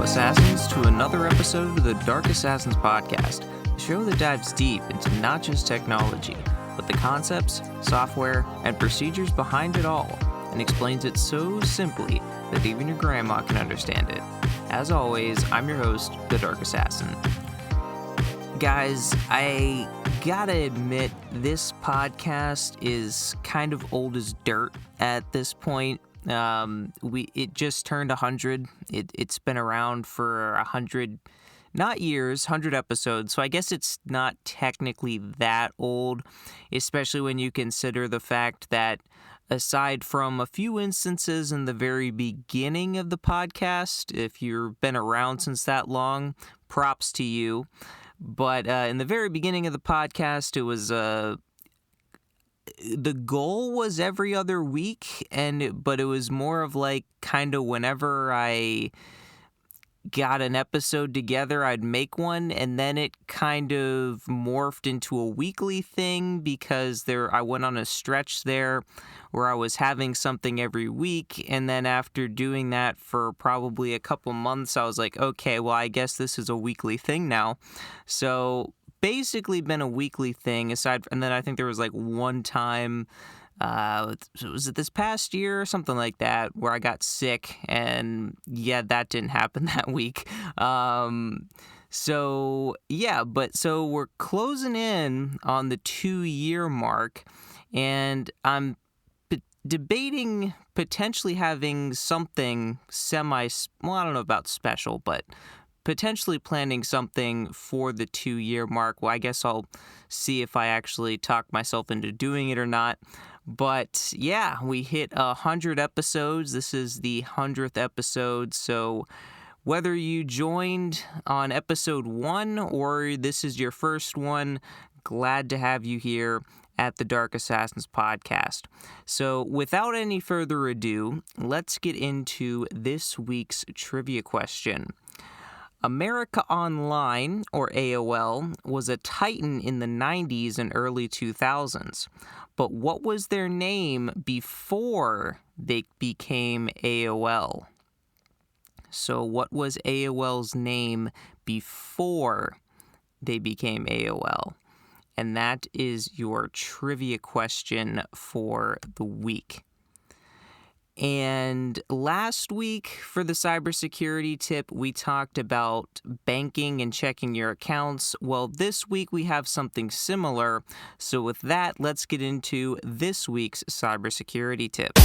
Assassins, to another episode of the Dark Assassins podcast, the show that dives deep into not just technology, but the concepts, software, and procedures behind it all, and explains it so simply that even your grandma can understand it. As always, I'm your host, the Dark Assassin. Guys, I gotta admit, this podcast is kind of old as dirt at this point. It just turned 100. It's been around for 100, not years, 100 episodes. So I guess it's not technically that old, especially when you consider the fact that aside from a few instances in the very beginning of the podcast, if you've been around since that long, props to you. But in the very beginning of the podcast, it was the goal was every other week, but it was more of like kind of whenever I got an episode together, I'd make one, and then it kind of morphed into a weekly thing because I went on a stretch there where I was having something every week, and then after doing that for probably a couple months, I was like, okay, well, I guess this is a weekly thing now. So basically been a weekly thing and then I think there was like one time, was it this past year or something like that, where I got sick, and yeah, that didn't happen that week. So we're closing in on the 2-year mark, and I'm debating potentially having something I don't know about special, but potentially planning something for the 2-year mark. Well, I guess I'll see if I actually talk myself into doing it or not. But yeah, we hit 100 episodes. This is the 100th episode. So whether you joined on episode 1 or this is your first one, glad to have you here at the Dark Assassins podcast. So without any further ado, let's get into this week's trivia question. America Online, or AOL, was a titan in the 90s and early 2000s. But what was their name before they became AOL? So what was AOL's name before they became AOL? And that is your trivia question for the week. And last week for the cybersecurity tip, we talked about banking and checking your accounts. Well, this week we have something similar. So with that, let's get into this week's cybersecurity tip.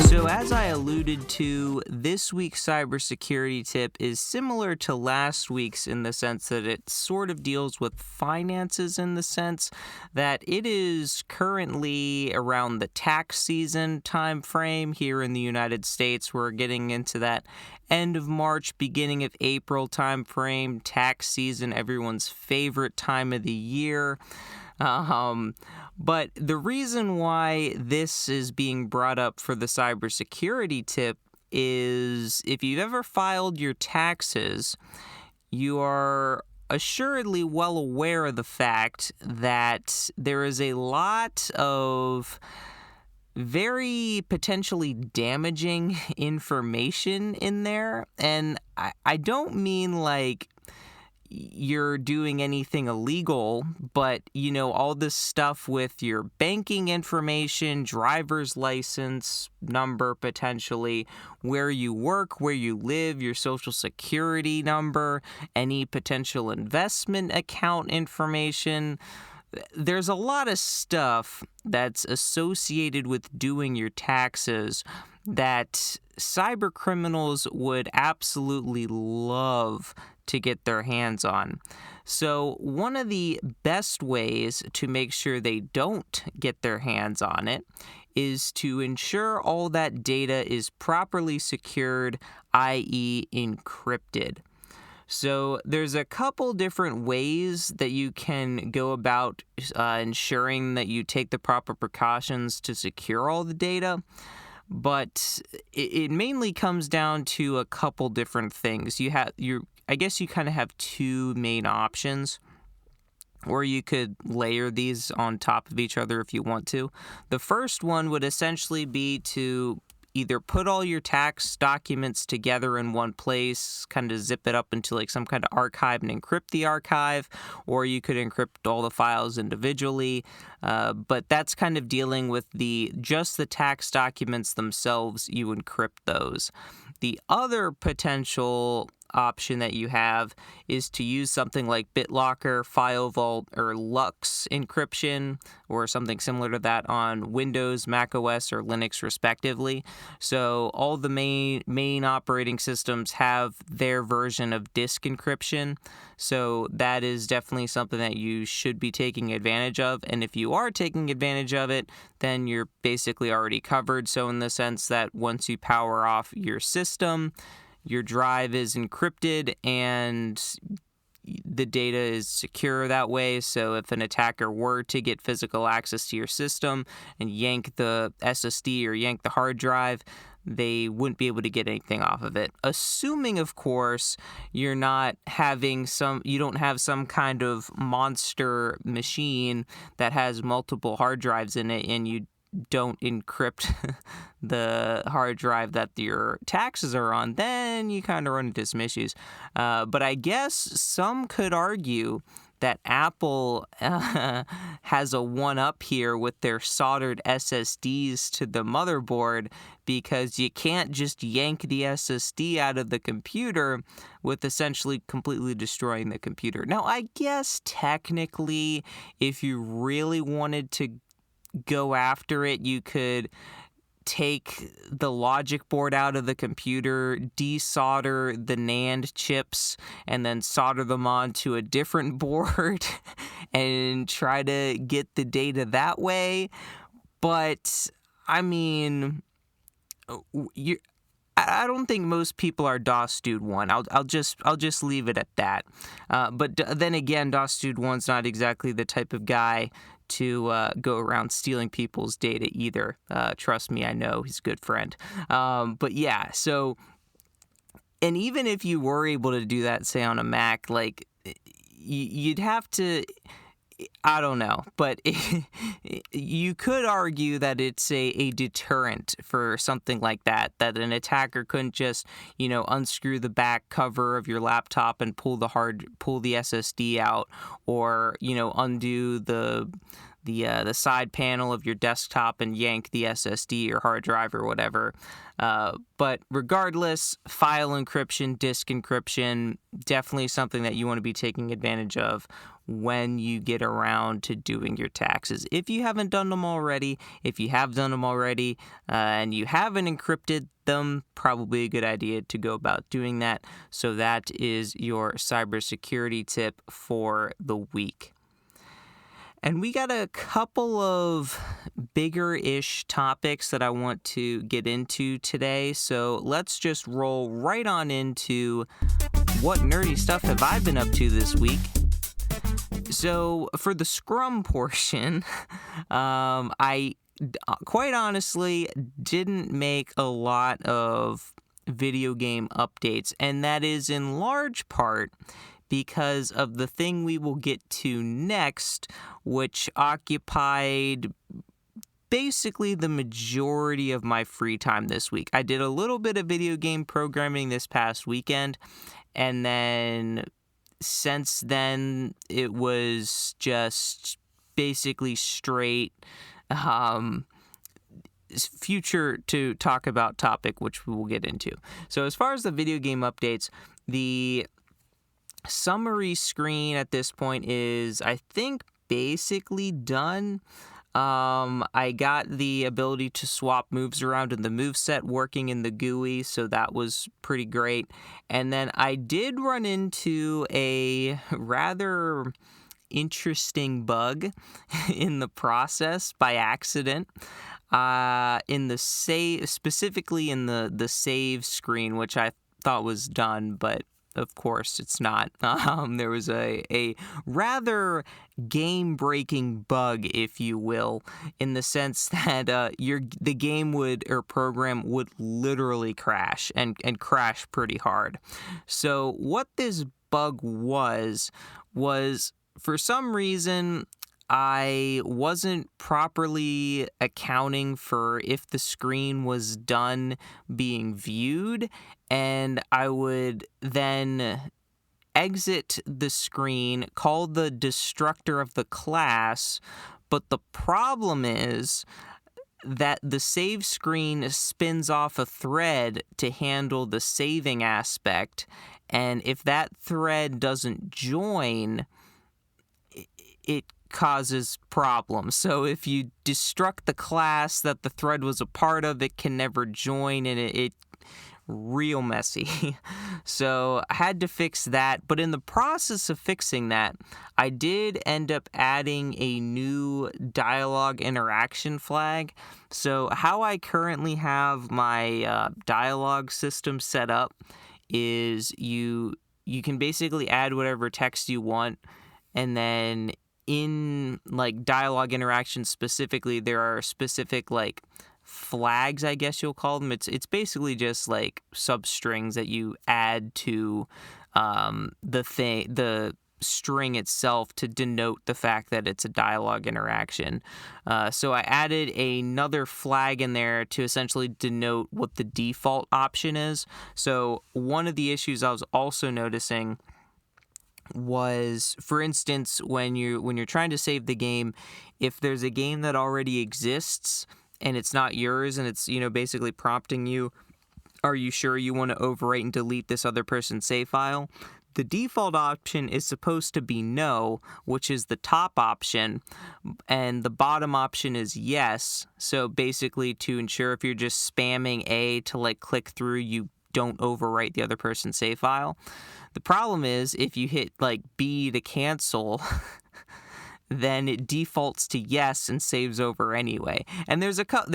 So as I alluded to, this week's cybersecurity tip is similar to last week's in the sense that it sort of deals with finances, in the sense that it is currently around the tax season time frame here in the United States. We're getting into that end of March, beginning of April time frame, tax season, everyone's favorite time of the year. But the reason why this is being brought up for the cybersecurity tip is if you've ever filed your taxes, you are assuredly well aware of the fact that there is a lot of very potentially damaging information in there. And I don't mean like you're doing anything illegal, but, all this stuff with your banking information, driver's license number, potentially, where you work, where you live, your social security number, any potential investment account information. There's a lot of stuff that's associated with doing your taxes that cyber criminals would absolutely love to get their hands on. So one of the best ways to make sure they don't get their hands on it is to ensure all that data is properly secured, i.e. encrypted. So there's a couple different ways that you can go about ensuring that you take the proper precautions to secure all the data. But it mainly comes down to a couple different things. I guess you kind of have two main options. or you could layer these on top of each other if you want to. The first one would essentially be to either put all your tax documents together in one place, kind of zip it up into like some kind of archive and encrypt the archive, or you could encrypt all the files individually. But that's kind of dealing with just the tax documents themselves. You encrypt those. The other potential option that you have is to use something like BitLocker, FileVault, or Lux encryption, or something similar to that on Windows, macOS, or Linux respectively. So all the main operating systems have their version of disk encryption. So that is definitely something that you should be taking advantage of. And if you are taking advantage of it, then you're basically already covered. So in the sense that once you power off your system, your drive is encrypted and the data is secure that way. So if an attacker were to get physical access to your system and yank the SSD or yank the hard drive, they wouldn't be able to get anything off of it. Assuming, of course, you don't have some kind of monster machine that has multiple hard drives in it and you don't encrypt the hard drive that your taxes are on, then you kind of run into some issues. But I guess some could argue that Apple has a one-up here with their soldered SSDs to the motherboard, because you can't just yank the SSD out of the computer with essentially completely destroying the computer. Now, I guess technically, if you really wanted to go after it, you could take the logic board out of the computer, desolder the NAND chips, and then solder them onto a different board and try to get the data that way. But I mean, I don't think most people are DOS Dude 1. I'll just leave it at that. But then again, DOS Dude 1's not exactly the type of guy to go around stealing people's data either. Trust me, I know, he's a good friend. But yeah, so, and even if you were able to do that, say on a Mac, like, you'd have to, I don't know, but you could argue that it's a deterrent for something like that an attacker couldn't just, unscrew the back cover of your laptop and pull the SSD out, or, undo the side panel of your desktop and yank the SSD or hard drive or whatever. But regardless, file encryption, disk encryption, definitely something that you want to be taking advantage of when you get around to doing your taxes. If you haven't done them already, if you have done them already and you haven't encrypted them, probably a good idea to go about doing that. So that is your cybersecurity tip for the week. And we got a couple of bigger-ish topics that I want to get into today. So let's just roll right on into what nerdy stuff have I been up to this week. So for the Scrum portion, I quite honestly didn't make a lot of video game updates, and that is in large part because of the thing we will get to next, which occupied basically the majority of my free time this week. I did a little bit of video game programming this past weekend, and then since then it was just basically straight future to talk about topic, which we will get into. So as far as the video game updates, the summary screen at this point is, I think, basically done. I got the ability to swap moves around in the moveset working in the GUI, so that was pretty great. And then I did run into a rather interesting bug in the process by accident. In the specifically in the save screen, which I thought was done, but of course it's not. There was a rather game-breaking bug, if you will, in the sense that the game or program would literally crash and crash pretty hard. So what this bug was for some reason, I wasn't properly accounting for if the screen was done being viewed, and I would then exit the screen, call the destructor of the class, but the problem is that the save screen spins off a thread to handle the saving aspect, and if that thread doesn't join, it causes problems. So if you destruct the class that the thread was a part of, it can never join, and it real messy. So I had to fix that, but in the process of fixing that, I did end up adding a new dialogue interaction flag. So how I currently have my dialogue system set up is you can basically add whatever text you want, and then in like dialogue interaction specifically, there are specific like flags, I guess you'll call them. It's basically just like substrings that you add to the string itself to denote the fact that it's a dialogue interaction. So I added another flag in there to essentially denote what the default option is. So one of the issues I was also noticing was, for instance, when you're trying to save the game, if there's a game that already exists and it's not yours, and it's, basically prompting you, are you sure you want to overwrite and delete this other person's save file? The default option is supposed to be no, which is the top option, and the bottom option is yes. So basically, to ensure if you're just spamming A to like click through, you don't overwrite the other person's save file. The problem is if you hit like B to cancel, then it defaults to yes and saves over anyway. And there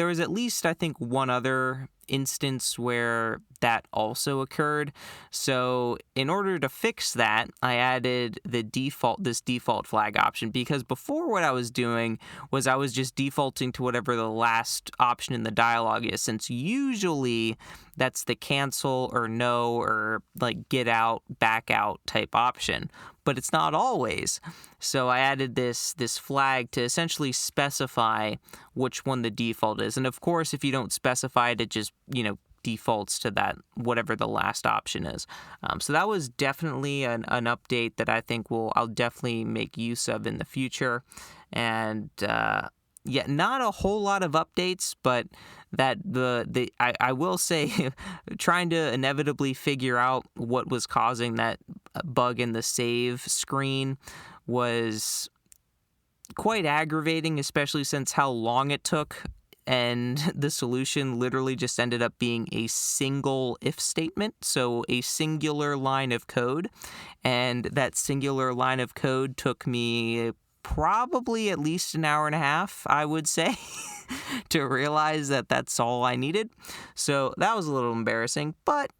was at least, I think, one other instance where that also occurred. So in order to fix that, I added this default flag option, because before what I was doing was I was just defaulting to whatever the last option in the dialogue is, since usually that's the cancel or no or like get out, back out type option. But it's not always. So I added this flag to essentially specify which one the default is. And of course, if you don't specify it, it just, defaults to that, whatever the last option is. So that was definitely an update that I think I'll definitely make use of in the future. And not a whole lot of updates, but that I will say trying to inevitably figure out what was causing that bug in the save screen was quite aggravating, especially since how long it took. And the solution literally just ended up being a single if statement, so a singular line of code. And that singular line of code took me probably at least an hour and a half, I would say, to realize that that's all I needed. So that was a little embarrassing, but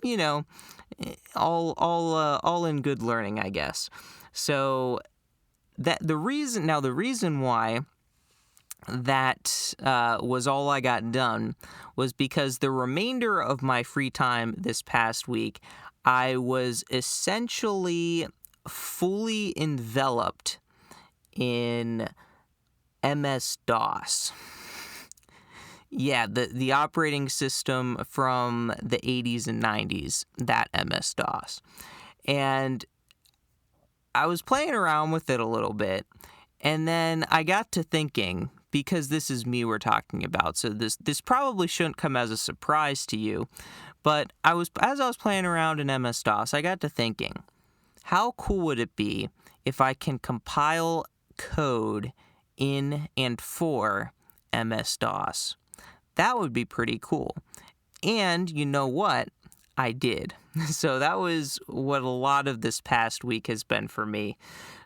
all in good learning, I guess. So the reason why that was all I got done was because the remainder of my free time this past week, I was essentially fully enveloped in MS-DOS. Yeah, the operating system from the 80s and 90s, that MS-DOS. And I was playing around with it a little bit, and then I got to thinking, because this is me we're talking about, so this probably shouldn't come as a surprise to you, but as I was playing around in MS-DOS, I got to thinking, how cool would it be if I can compile code in and for MS-DOS? That would be pretty cool. And you know what? I did. So that was what a lot of this past week has been for me.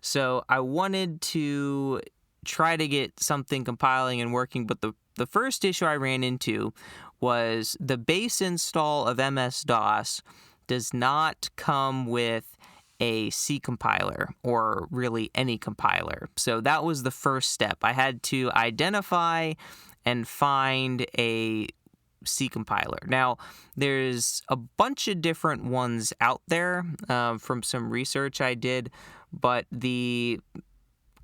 So I wanted to try to get something compiling and working, but the first issue I ran into was the base install of MS-DOS does not come with a C compiler, or really any compiler. So that was the first step. I had to identify and find a C compiler. Now, there's a bunch of different ones out there from some research I did, but the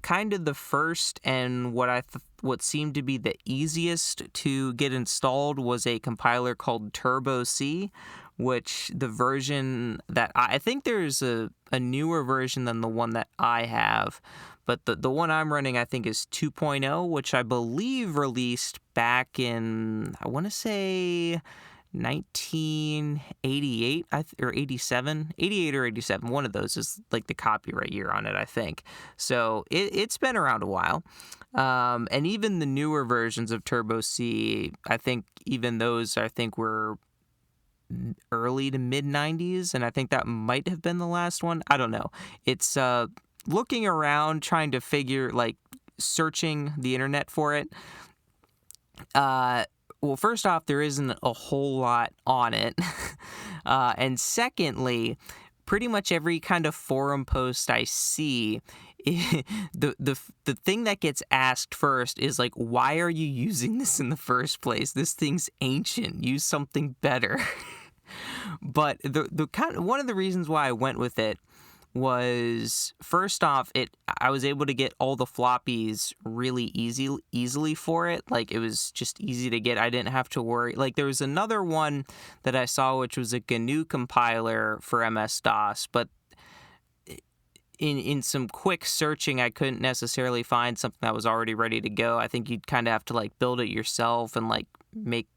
kind of the first and what seemed to be the easiest to get installed was a compiler called Turbo C, which the version that I think there's a newer version than the one that I have, but the one I'm running I think is 2.0, which I believe released back in, I want to say 1988 or 87, 88 or 87. One of those is like the copyright year on it, I think. So it's been around a while. And even the newer versions of Turbo C, I think even those were early to mid 90s, and I think that might have been the last one. I don't know. It's looking around trying to figure, like, searching the internet for it. Well, first off, there isn't a whole lot on it. And secondly, pretty much every kind of forum post I see, the thing that gets asked first is like, why are you using this in the first place? This thing's ancient. Use something better. But the kind of, one of the reasons why I went with it was, first off, I was able to get all the floppies really easily for it. Like, it was just easy to get. I didn't have to worry. Like, there was another one that I saw, which was a GNU compiler for MS-DOS, but in some quick searching, I couldn't necessarily find something that was already ready to go. I think you'd kind of have to, like, build it yourself and, like, make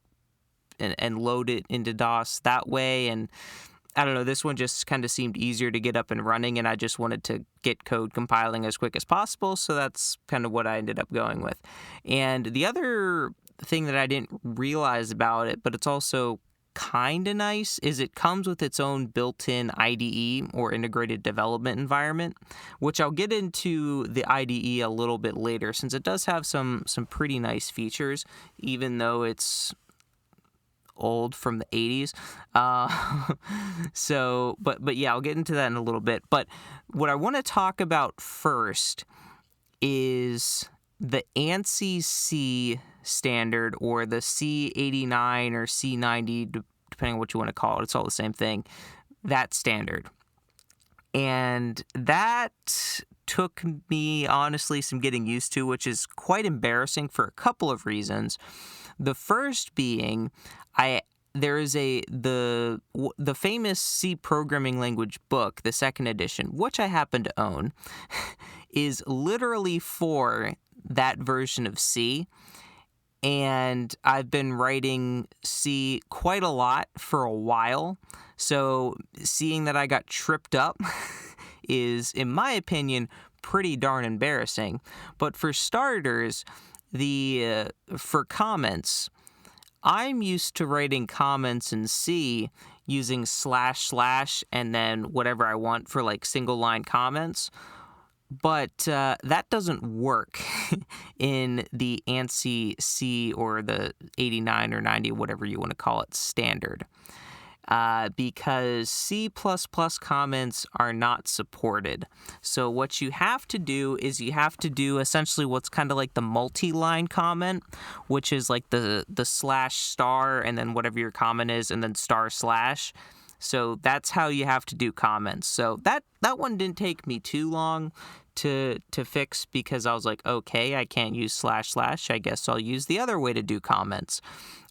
and load it into DOS that way. And I don't know, this one just kind of seemed easier to get up and running, and I just wanted to get code compiling as quick as possible, so that's kind of what I ended up going with. And the other thing that I didn't realize about it, but it's also kind of nice, is it comes with its own built-in IDE, or integrated development environment, which I'll get into the IDE a little bit later, since it does have some pretty nice features, even though it's old from the 80s. But yeah, I'll get into that in a little bit. But what I want to talk about first is the ANSI C standard, or the C89 or C90, depending on what you want to call it. It's all the same thing. That standard. And that took me, honestly, some getting used to, which is quite embarrassing for a couple of reasons. The first being, there is the famous C programming language book, the second edition, which I happen to own, is literally for that version of C. And I've been writing C quite a lot for a while. So seeing that I got tripped up is, in my opinion, pretty darn embarrassing. But for starters, for comments, I'm used to writing comments in C using / and then whatever I want for, like, single line comments. But that doesn't work in the ANSI C, or the 89 or 90, whatever you want to call it, standard. Because C++ comments are not supported. So what you have to do is you have to do essentially what's kind of like the multi-line comment, which is like the /* and then whatever your comment is, and then */. So that's how you have to do comments. So that one didn't take me too long to fix, because I was like, okay, I can't use // I guess I'll use the other way to do comments.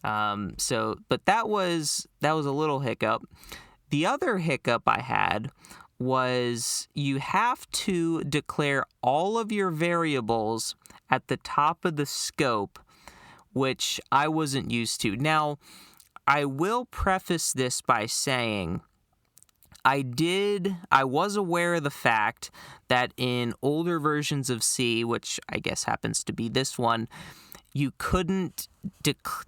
But that was a little hiccup. The other hiccup I had was you have to declare all of your variables at the top of the scope, which I wasn't used to. Now, I will preface this by saying I was aware of the fact that in older versions of C, which I guess happens to be this one, you couldn't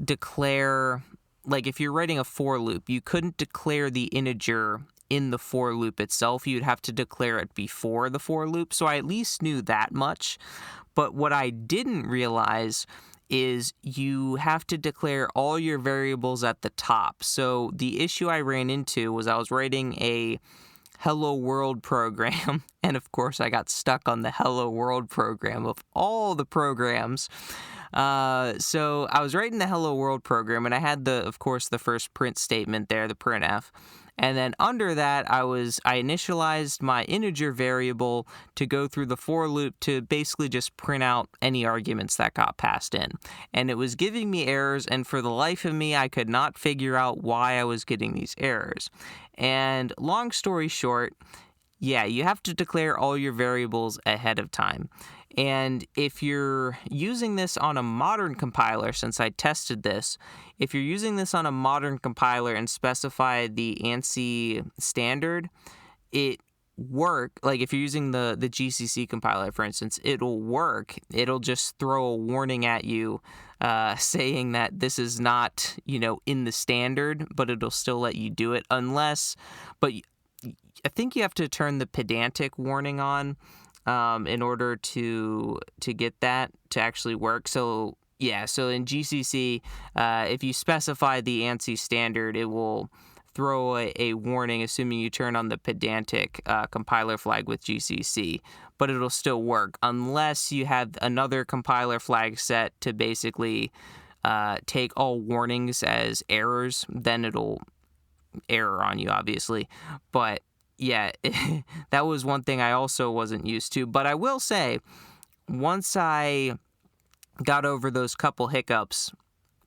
declare, like, if you're writing a for loop, you couldn't declare the integer in the for loop itself. You'd have to declare it before the for loop. So I at least knew that much. But what I didn't realize is you have to declare all your variables at the top. So the issue I ran into was I was writing a Hello World program, and of course I got stuck on the Hello World program of all the programs. So I was writing the Hello World program, and I had of course, the first print statement there, the printf. And then under that, I initialized my integer variable to go through the for loop to basically just print out any arguments that got passed in. And it was giving me errors, and for the life of me, I could not figure out why I was getting these errors. And long story short, yeah, you have to declare all your variables ahead of time. And if you're using this on a modern compiler, since I tested this, if you're using this on a modern compiler and specify the ANSI standard, it work. Like if you're using the GCC compiler, for instance, it'll work. It'll just throw a warning at you saying that this is not, in the standard, but it'll still let you do it but I think you have to turn the pedantic warning on in order to get that to actually work. So yeah, so in GCC, if you specify the ANSI standard, it will throw a warning, assuming you turn on the pedantic compiler flag with GCC, but it'll still work unless you have another compiler flag set to basically take all warnings as errors. Then it'll error on you, obviously, but yeah, that was one thing I also wasn't used to. But I will say, once I got over those couple hiccups,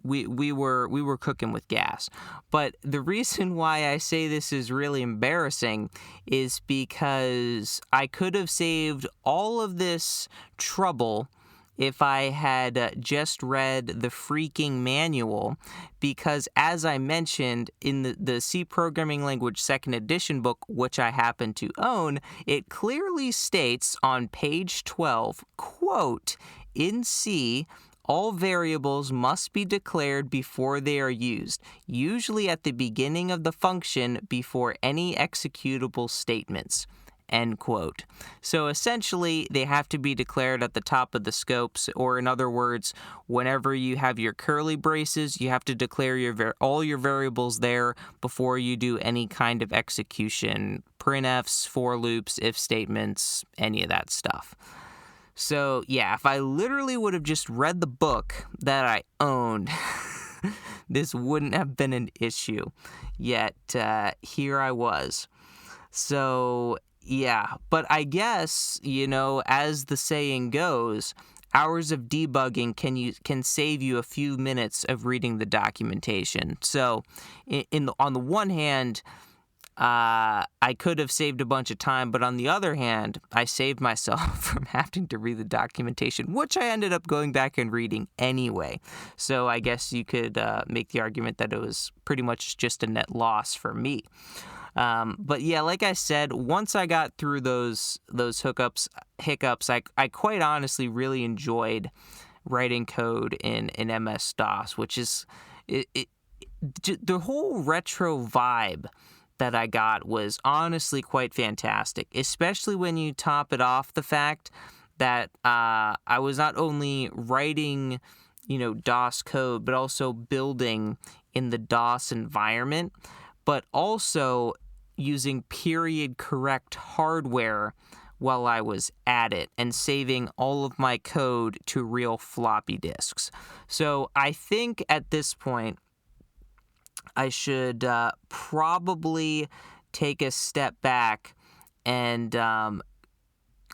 we were cooking with gas. But the reason why I say this is really embarrassing is because I could have saved all of this trouble if I had just read the freaking manual, because as I mentioned in the C programming language second edition book, which I happen to own, it clearly states on page 12, quote, in C, all variables must be declared before they are used, usually at the beginning of the function before any executable statements. End quote. So essentially, they have to be declared at the top of the scopes, or in other words, whenever you have your curly braces, you have to declare all your variables there before you do any kind of execution, printfs, for loops, if statements, any of that stuff. So yeah, if I literally would have just read the book that I owned, this wouldn't have been an issue. Yet here I was. So yeah, but I guess, as the saying goes, hours of debugging can save you a few minutes of reading the documentation. So on the one hand, I could have saved a bunch of time, but on the other hand, I saved myself from having to read the documentation, which I ended up going back and reading anyway. So I guess you could make the argument that it was pretty much just a net loss for me. But yeah, like I said, once I got through those hiccups, I quite honestly really enjoyed writing code in MS-DOS, which is the whole retro vibe that I got was honestly quite fantastic, especially when you top it off the fact that I was not only writing, DOS code, but also building in the DOS environment, but also using period correct hardware while I was at it and saving all of my code to real floppy disks. So I think at this point, I should probably take a step back and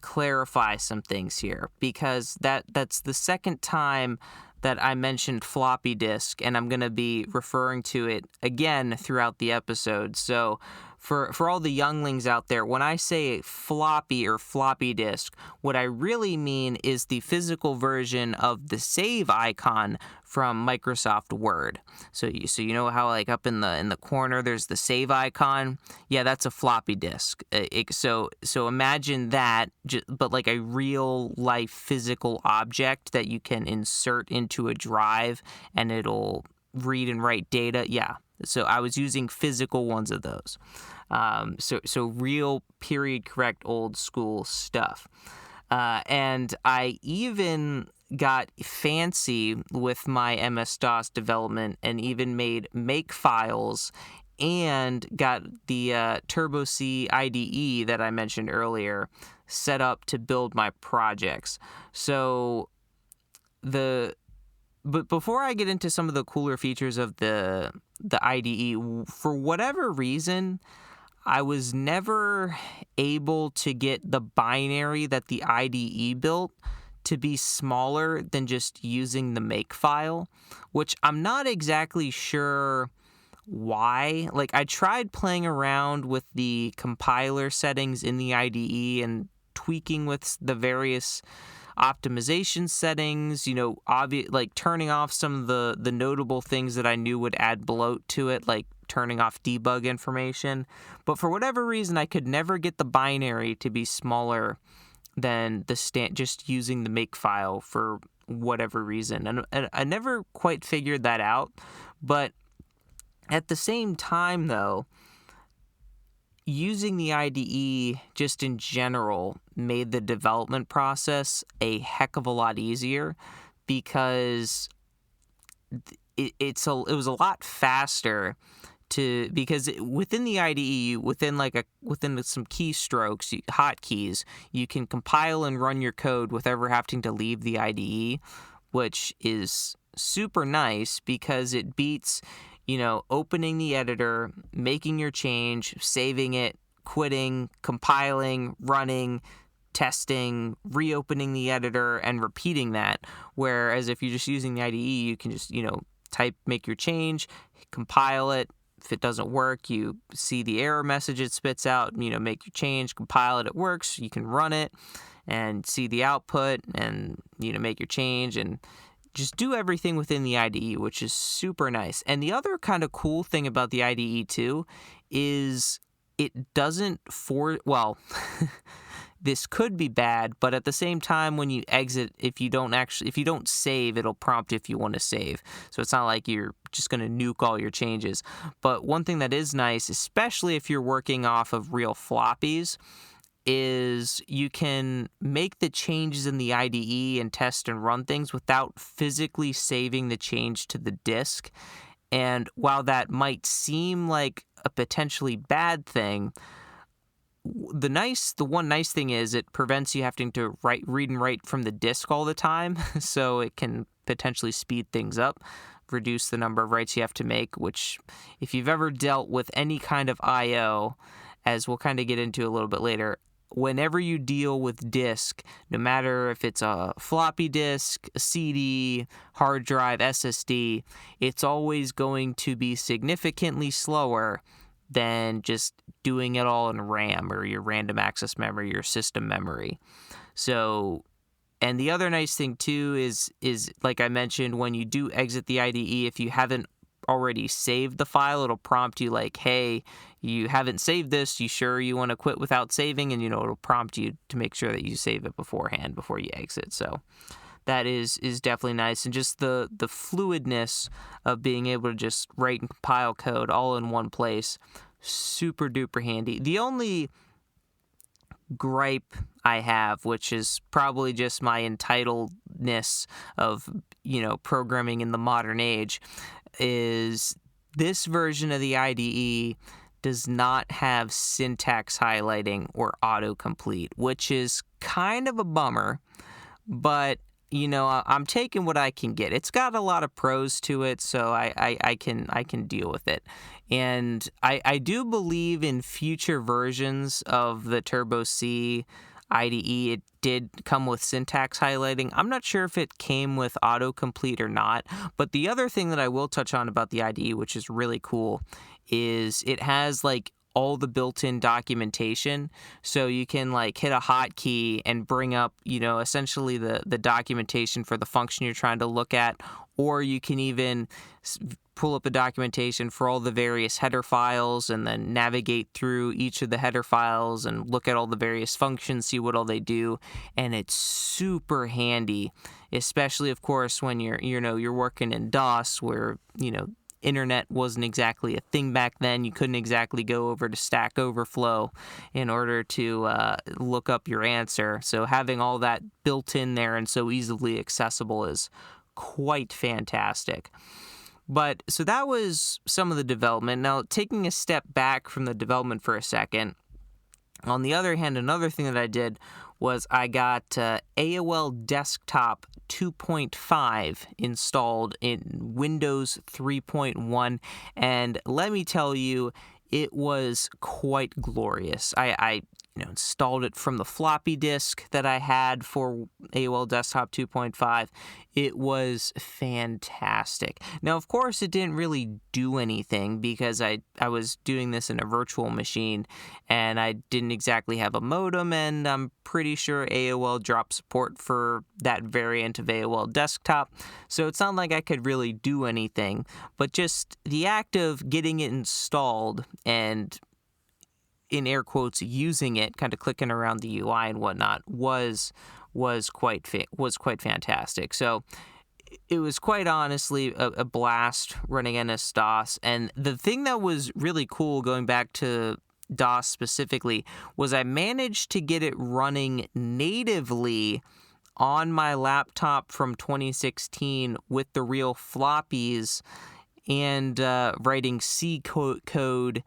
clarify some things here, because that's the second time that I mentioned floppy disk, and I'm going to be referring to it again throughout the episode. So for all the younglings out there, when I say floppy or floppy disk, what I really mean is the physical version of the save icon from Microsoft Word. So you know how like up in the corner there's the save icon? Yeah, that's a floppy disk. So imagine that, but like a real life physical object that you can insert into a drive and it'll read and write data. Yeah. So I was using physical ones of those. So real period correct old school stuff. And I even got fancy with my MS-DOS development and even made make files and got the Turbo C IDE that I mentioned earlier set up to build my projects. But before I get into some of the cooler features of the the IDE. For whatever reason, I was never able to get the binary that the IDE built to be smaller than just using the makefile, which I'm not exactly sure why. Like, I tried playing around with the compiler settings in the IDE and tweaking with the various optimization settings, like turning off some of the notable things that I knew would add bloat to it, like turning off debug information. But for whatever reason, I could never get the binary to be smaller than just using the makefile for whatever reason. And I never quite figured that out. But at the same time, though, using the IDE just in general made the development process a heck of a lot easier, because it was a lot faster because within the IDE, within some keystrokes, hotkeys, you can compile and run your code without ever having to leave the IDE, which is super nice because it beats opening the editor, making your change, saving it, quitting, compiling, running, testing, reopening the editor, and repeating that. Whereas if you're just using the IDE, you can just, make your change, compile it. If it doesn't work, you see the error message it spits out, make your change, compile it, it works. You can run it and see the output and, make your change and just do everything within the IDE, which is super nice. And the other kind of cool thing about the IDE too is it doesn't this could be bad, but at the same time, when you exit, if you don't save, it'll prompt if you want to save. So it's not like you're just going to nuke all your changes. But one thing that is nice, especially if you're working off of real floppies, is you can make the changes in the IDE and test and run things without physically saving the change to the disk. And while that might seem like a potentially bad thing, the one nice thing is it prevents you having to read and write from the disk all the time, so it can potentially speed things up, reduce the number of writes you have to make, which if you've ever dealt with any kind of I/O, as we'll kind of get into a little bit later, whenever you deal with disk, no matter if it's a floppy disk, a CD, hard drive, SSD, it's always going to be significantly slower than just doing it all in RAM or your random access memory, your system memory. So, and the other nice thing too is like I mentioned, when you do exit the IDE, if you haven't already saved the file, it'll prompt you like, hey, you haven't saved this, you sure you want to quit without saving? And it'll prompt you to make sure that you save it beforehand before you exit. So that is definitely nice. And just the fluidness of being able to just write and compile code all in one place, super duper handy. The only gripe I have, which is probably just my entitledness of programming in the modern age, is this version of the IDE does not have syntax highlighting or autocomplete, which is kind of a bummer, but I'm taking what I can get. It's got a lot of pros to it, so I can deal with it. And I do believe in future versions of the Turbo C IDE, it did come with syntax highlighting. I'm not sure if it came with autocomplete or not, but the other thing that I will touch on about the IDE, which is really cool, is it has all the built-in documentation. So you can hit a hotkey and bring up, essentially the documentation for the function you're trying to look at, or you can even pull up the documentation for all the various header files and then navigate through each of the header files and look at all the various functions, see what all they do. And it's super handy, especially of course when you're working in DOS where, internet wasn't exactly a thing back then. You couldn't exactly go over to Stack Overflow in order to look up your answer. So having all that built in there and so easily accessible is quite fantastic. But so that was some of the development. Now, taking a step back from the development for a second, on the other hand, another thing that I did was I got AOL Desktop 2.5 installed in Windows 3.1, and let me tell you, it was quite glorious. I installed it from the floppy disk that I had for AOL Desktop 2.5. It was fantastic. Now, of course, it didn't really do anything because I was doing this in a virtual machine and I didn't exactly have a modem, and I'm pretty sure AOL dropped support for that variant of AOL Desktop. So it's not like I could really do anything, but just the act of getting it installed and, in air quotes, using it, kind of clicking around the UI and whatnot, was quite fantastic. So it was quite honestly a blast running MS-DOS. And the thing that was really cool, going back to DOS specifically, was I managed to get it running natively on my laptop from 2016 with the real floppies and writing C code,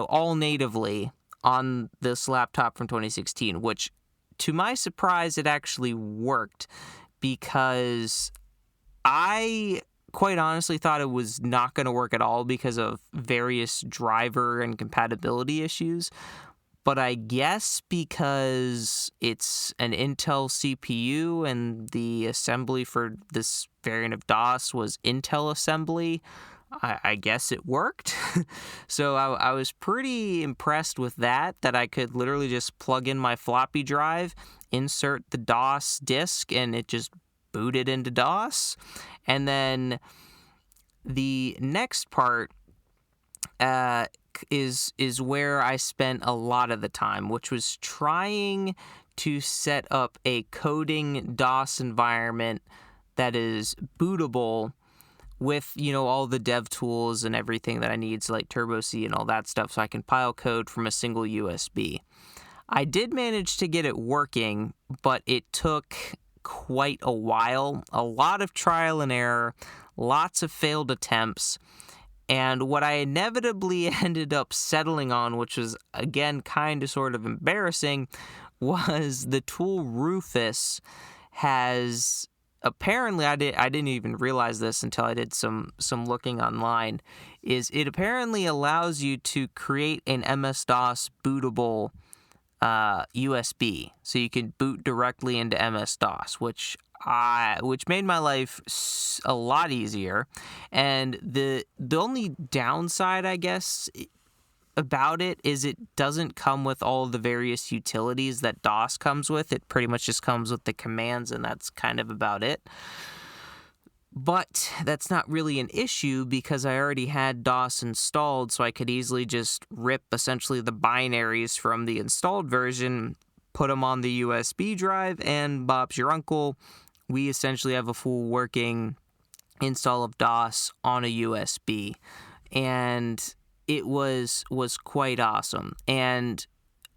all natively on this laptop from 2016, which, to my surprise, it actually worked, because I quite honestly thought it was not going to work at all because of various driver and compatibility issues. But I guess because it's an Intel CPU and the assembly for this variant of DOS was Intel assembly, I guess it worked. So I was pretty impressed with that I could literally just plug in my floppy drive, insert the DOS disk, and it just booted into DOS. And then the next part is where I spent a lot of the time, which was trying to set up a coding DOS environment that is bootable with, all the dev tools and everything that I need, so like Turbo C and all that stuff, so I can pile code from a single USB. I did manage to get it working, but it took quite a while, a lot of trial and error, lots of failed attempts, and what I inevitably ended up settling on, which was, again, kind of sort of embarrassing, was the tool Rufus has... Apparently, I didn't even realize this until I did some looking online, is it apparently allows you to create an MS-DOS bootable USB, so you can boot directly into MS-DOS, which made my life a lot easier. And the only downside, I guess, about it is it doesn't come with all of the various utilities that DOS comes with. It pretty much just comes with the commands, and that's kind of about it. But that's not really an issue because I already had DOS installed, so I could easily just rip essentially the binaries from the installed version, put them on the USB drive, and Bob's your uncle. We essentially have a full working install of DOS on a USB. And it was quite awesome. And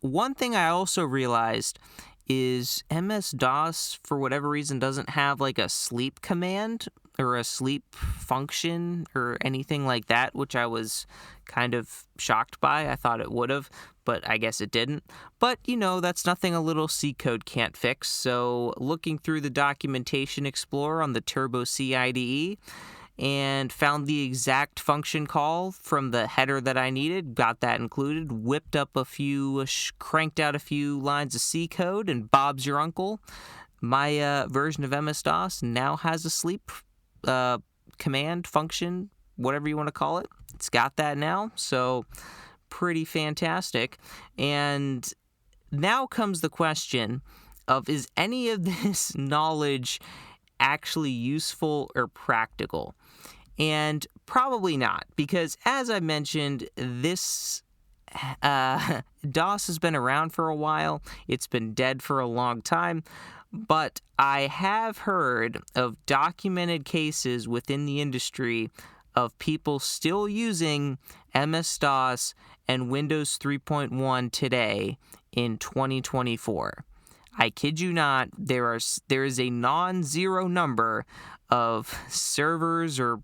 one thing I also realized is MS-DOS, for whatever reason, doesn't have like a sleep command or a sleep function or anything like that, which I was kind of shocked by. I thought it would have, but I guess it didn't. But, that's nothing a little C code can't fix. So looking through the Documentation Explorer on the Turbo C IDE, and found the exact function call from the header that I needed, got that included, whipped up cranked out a few lines of C code, and Bob's your uncle. My version of MS-DOS now has a sleep command function, whatever you want to call it. It's got that now, so pretty fantastic. And now comes the question of, is any of this knowledge actually useful or practical? And probably not, because as I mentioned, this DOS has been around for a while. It's been dead for a long time, but I have heard of documented cases within the industry of people still using MS-DOS and Windows 3.1 today in 2024. I kid you not, there is a non-zero number of servers or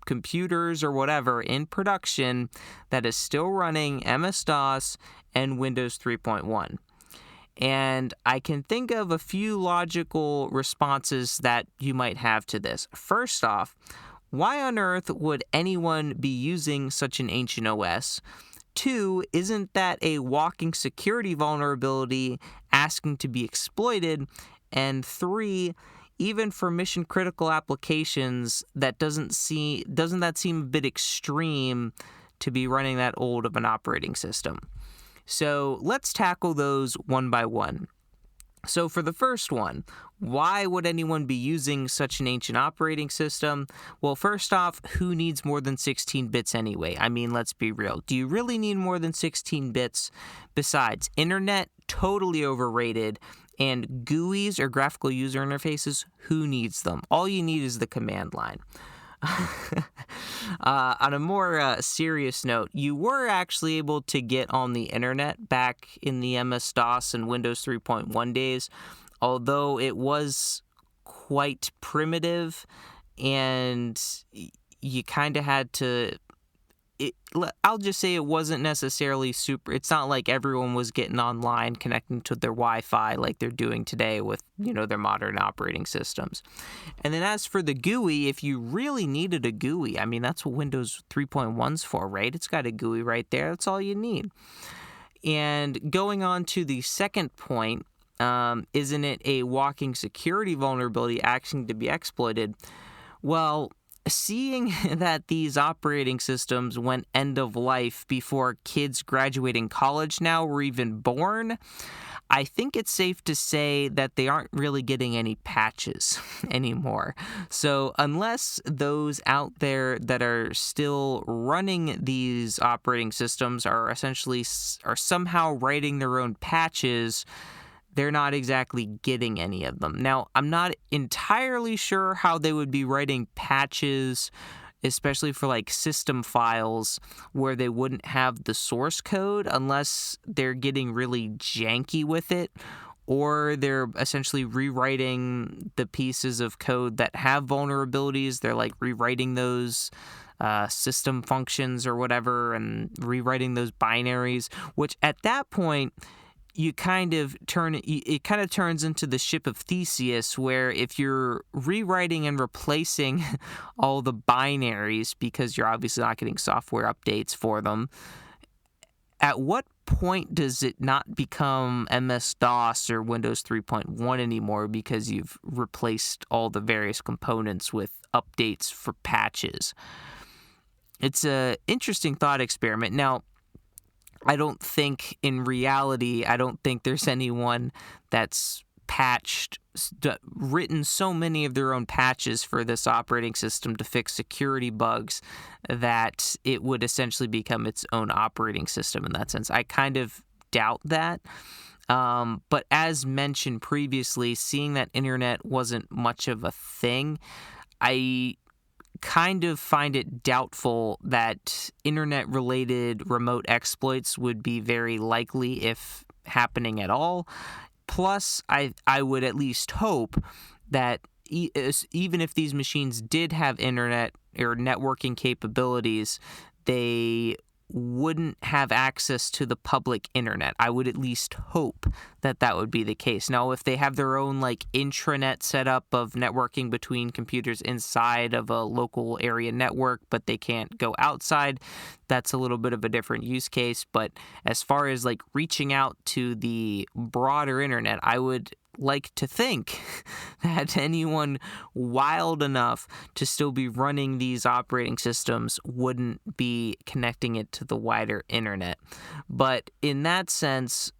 computers or whatever in production that is still running MS-DOS and Windows 3.1. And I can think of a few logical responses that you might have to this. First off, why on earth would anyone be using such an ancient OS? Two, isn't that a walking security vulnerability asking to be exploited? And three, even for mission critical applications, doesn't that seem a bit extreme to be running that old of an operating system? So let's tackle those one by one. So for the first one, why would anyone be using such an ancient operating system? Well, first off, who needs more than 16 bits anyway? I mean, let's be real. Do you really need more than 16 bits? Besides, internet, totally overrated. And GUIs, or graphical user interfaces, who needs them? All you need is the command line. On a more serious note, you were actually able to get on the internet back in the MS-DOS and Windows 3.1 days, although it was quite primitive, and you kind of had to... I'll just say it wasn't necessarily super. It's not like everyone was getting online, connecting to their Wi-Fi like they're doing today with, their modern operating systems. And then as for the GUI, if you really needed a GUI, I mean, that's what Windows 3.1's for, right? It's got a GUI right there. That's all you need. And going on to the second point, isn't it a walking security vulnerability asking to be exploited? Well, seeing that these operating systems went end of life before kids graduating college now were even born, I think it's safe to say that they aren't really getting any patches anymore. So unless those out there that are still running these operating systems are somehow writing their own patches, they're not exactly getting any of them. Now, I'm not entirely sure how they would be writing patches, especially for like system files where they wouldn't have the source code, unless they're getting really janky with it, or they're essentially rewriting the pieces of code that have vulnerabilities. They're like rewriting those system functions or whatever and rewriting those binaries, which at that point, it kind of turns into the ship of Theseus, where if you're rewriting and replacing all the binaries because you're obviously not getting software updates for them, at what point does it not become MS-DOS or Windows 3.1 anymore because you've replaced all the various components with updates for patches? It's an interesting thought experiment. Now, I don't think there's anyone that's written so many of their own patches for this operating system to fix security bugs that it would essentially become its own operating system in that sense. I kind of doubt that. But as mentioned previously, seeing that internet wasn't much of a thing, I kind of find it doubtful that internet-related remote exploits would be very likely, if happening at all. Plus, I would at least hope that even if these machines did have internet or networking capabilities, they wouldn't have access to the public internet. I would at least hope that would be the case. Now, if they have their own intranet setup of networking between computers inside of a local area network, but they can't go outside, that's a little bit of a different use case. But as far as reaching out to the broader internet, I would like to think that anyone wild enough to still be running these operating systems wouldn't be connecting it to the wider internet. But in that sense,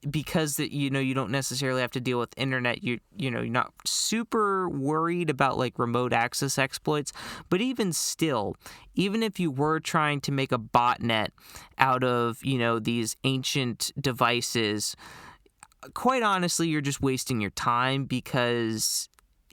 because you don't necessarily have to deal with internet, you're not super worried about remote access exploits. But even still, even if you were trying to make a botnet out of these ancient devices, quite honestly, you're just wasting your time, because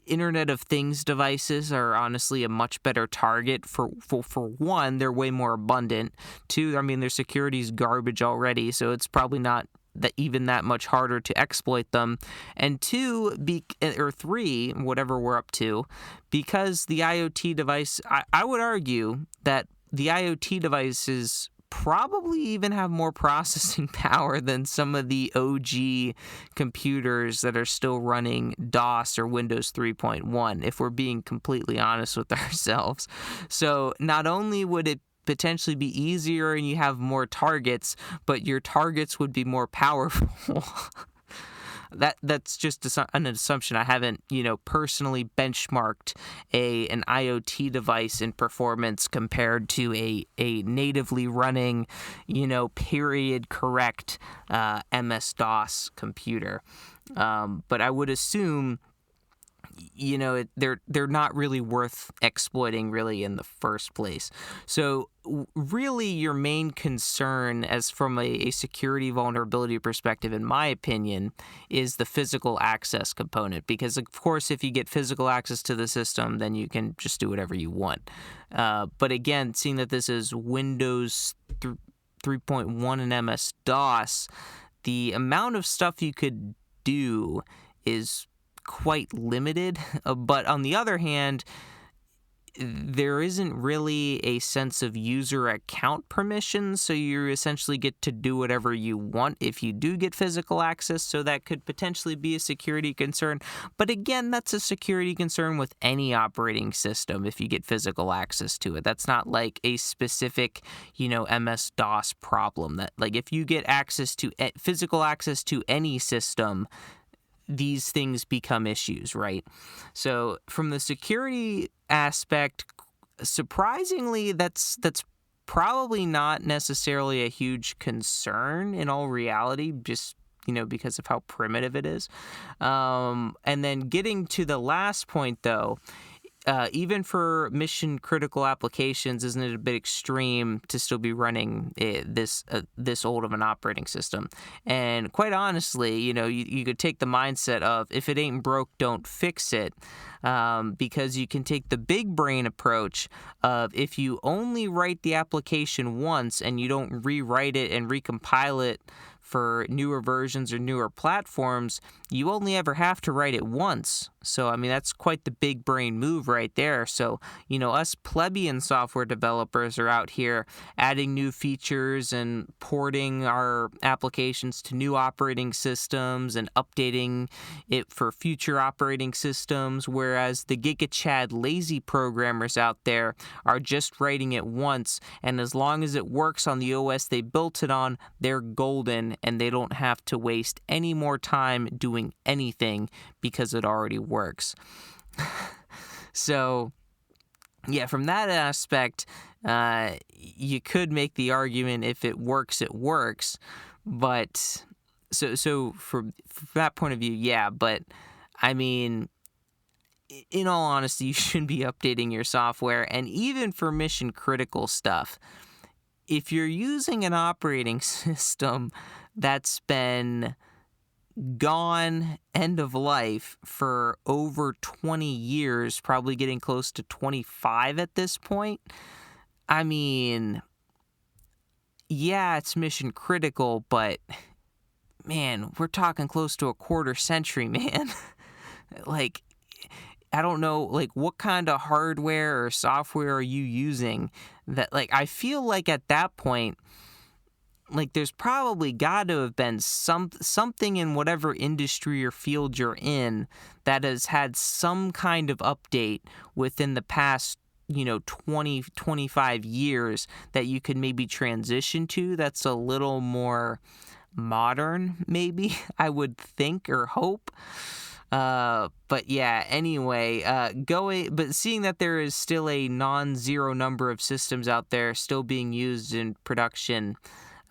Internet of Things devices are honestly a much better target. For one, they're way more abundant. Two, I mean, their security is garbage already, so it's probably not that much harder to exploit them. And two, or three, whatever we're up to, because the IoT device, I would argue that the IoT devices probably even have more processing power than some of the OG computers that are still running DOS or Windows 3.1, if we're being completely honest with ourselves. So not only would it potentially be easier and you have more targets, but your targets would be more powerful. That's just an assumption. I haven't, personally benchmarked an IoT device in performance compared to a natively running, period correct MS-DOS computer. But I would assume, they're not really worth exploiting really in the first place. So really your main concern as from a security vulnerability perspective, in my opinion, is the physical access component, because of course if you get physical access to the system, then you can just do whatever you want. But again, seeing that this is Windows 3.1 and MS-DOS, the amount of stuff you could do is quite limited. But on the other hand, there isn't really a sense of user account permissions, so you essentially get to do whatever you want if you do get physical access, so that could potentially be a security concern. But again, that's a security concern with any operating system if you get physical access to it. That's not like a specific, MS-DOS problem. That, like, if you get access to physical access to any system, these things become issues, right? So from the security aspect, surprisingly, that's probably not necessarily a huge concern in all reality, just because of how primitive it is. And then getting to the last point, though, even for mission critical applications, isn't it a bit extreme to still be running this old of an operating system? And quite honestly, you could take the mindset of, if it ain't broke, don't fix it, because you can take the big brain approach of, if you only write the application once and you don't rewrite it and recompile it for newer versions or newer platforms, you only ever have to write it once. So, I mean, that's quite the big brain move right there. So, us plebeian software developers are out here adding new features and porting our applications to new operating systems and updating it for future operating systems, whereas the GigaChad lazy programmers out there are just writing it once, and as long as it works on the OS they built it on, they're golden, and they don't have to waste any more time doing anything because it already works. So, yeah, from that aspect, you could make the argument, if it works, it works. But so from that point of view, yeah. But I mean, in all honesty, you shouldn't be updating your software. And even for mission critical stuff, if you're using an operating system that's been gone, end of life, for over 20 years, probably getting close to 25 at this point, I mean, yeah, it's mission critical, but man, we're talking close to a quarter century, man. Like, I don't know, like, what kind of hardware or software are you using that, like, I feel like at that point, like, there's probably got to have been something in whatever industry or field you're in that has had some kind of update within the past, 20, 25 years that you could maybe transition to that's a little more modern, maybe, I would think or hope. But yeah, anyway, but seeing that there is still a non-zero number of systems out there still being used in production,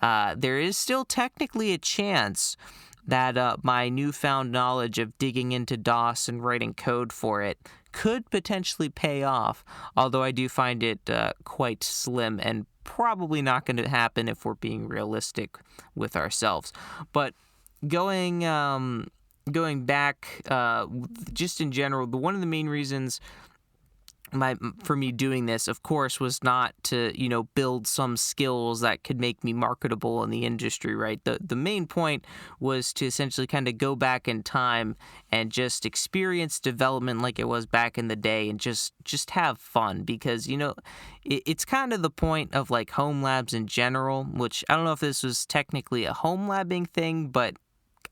there is still technically a chance that my newfound knowledge of digging into DOS and writing code for it could potentially pay off, although I do find it quite slim and probably not going to happen if we're being realistic with ourselves. But going back, just in general, one of the main reasons for me doing this, of course, was not to, build some skills that could make me marketable in the industry, right? The main point was to essentially kind of go back in time and just experience development like it was back in the day, and just have fun, because, it's kind of the point of like home labs in general, which I don't know if this was technically a home labbing thing, but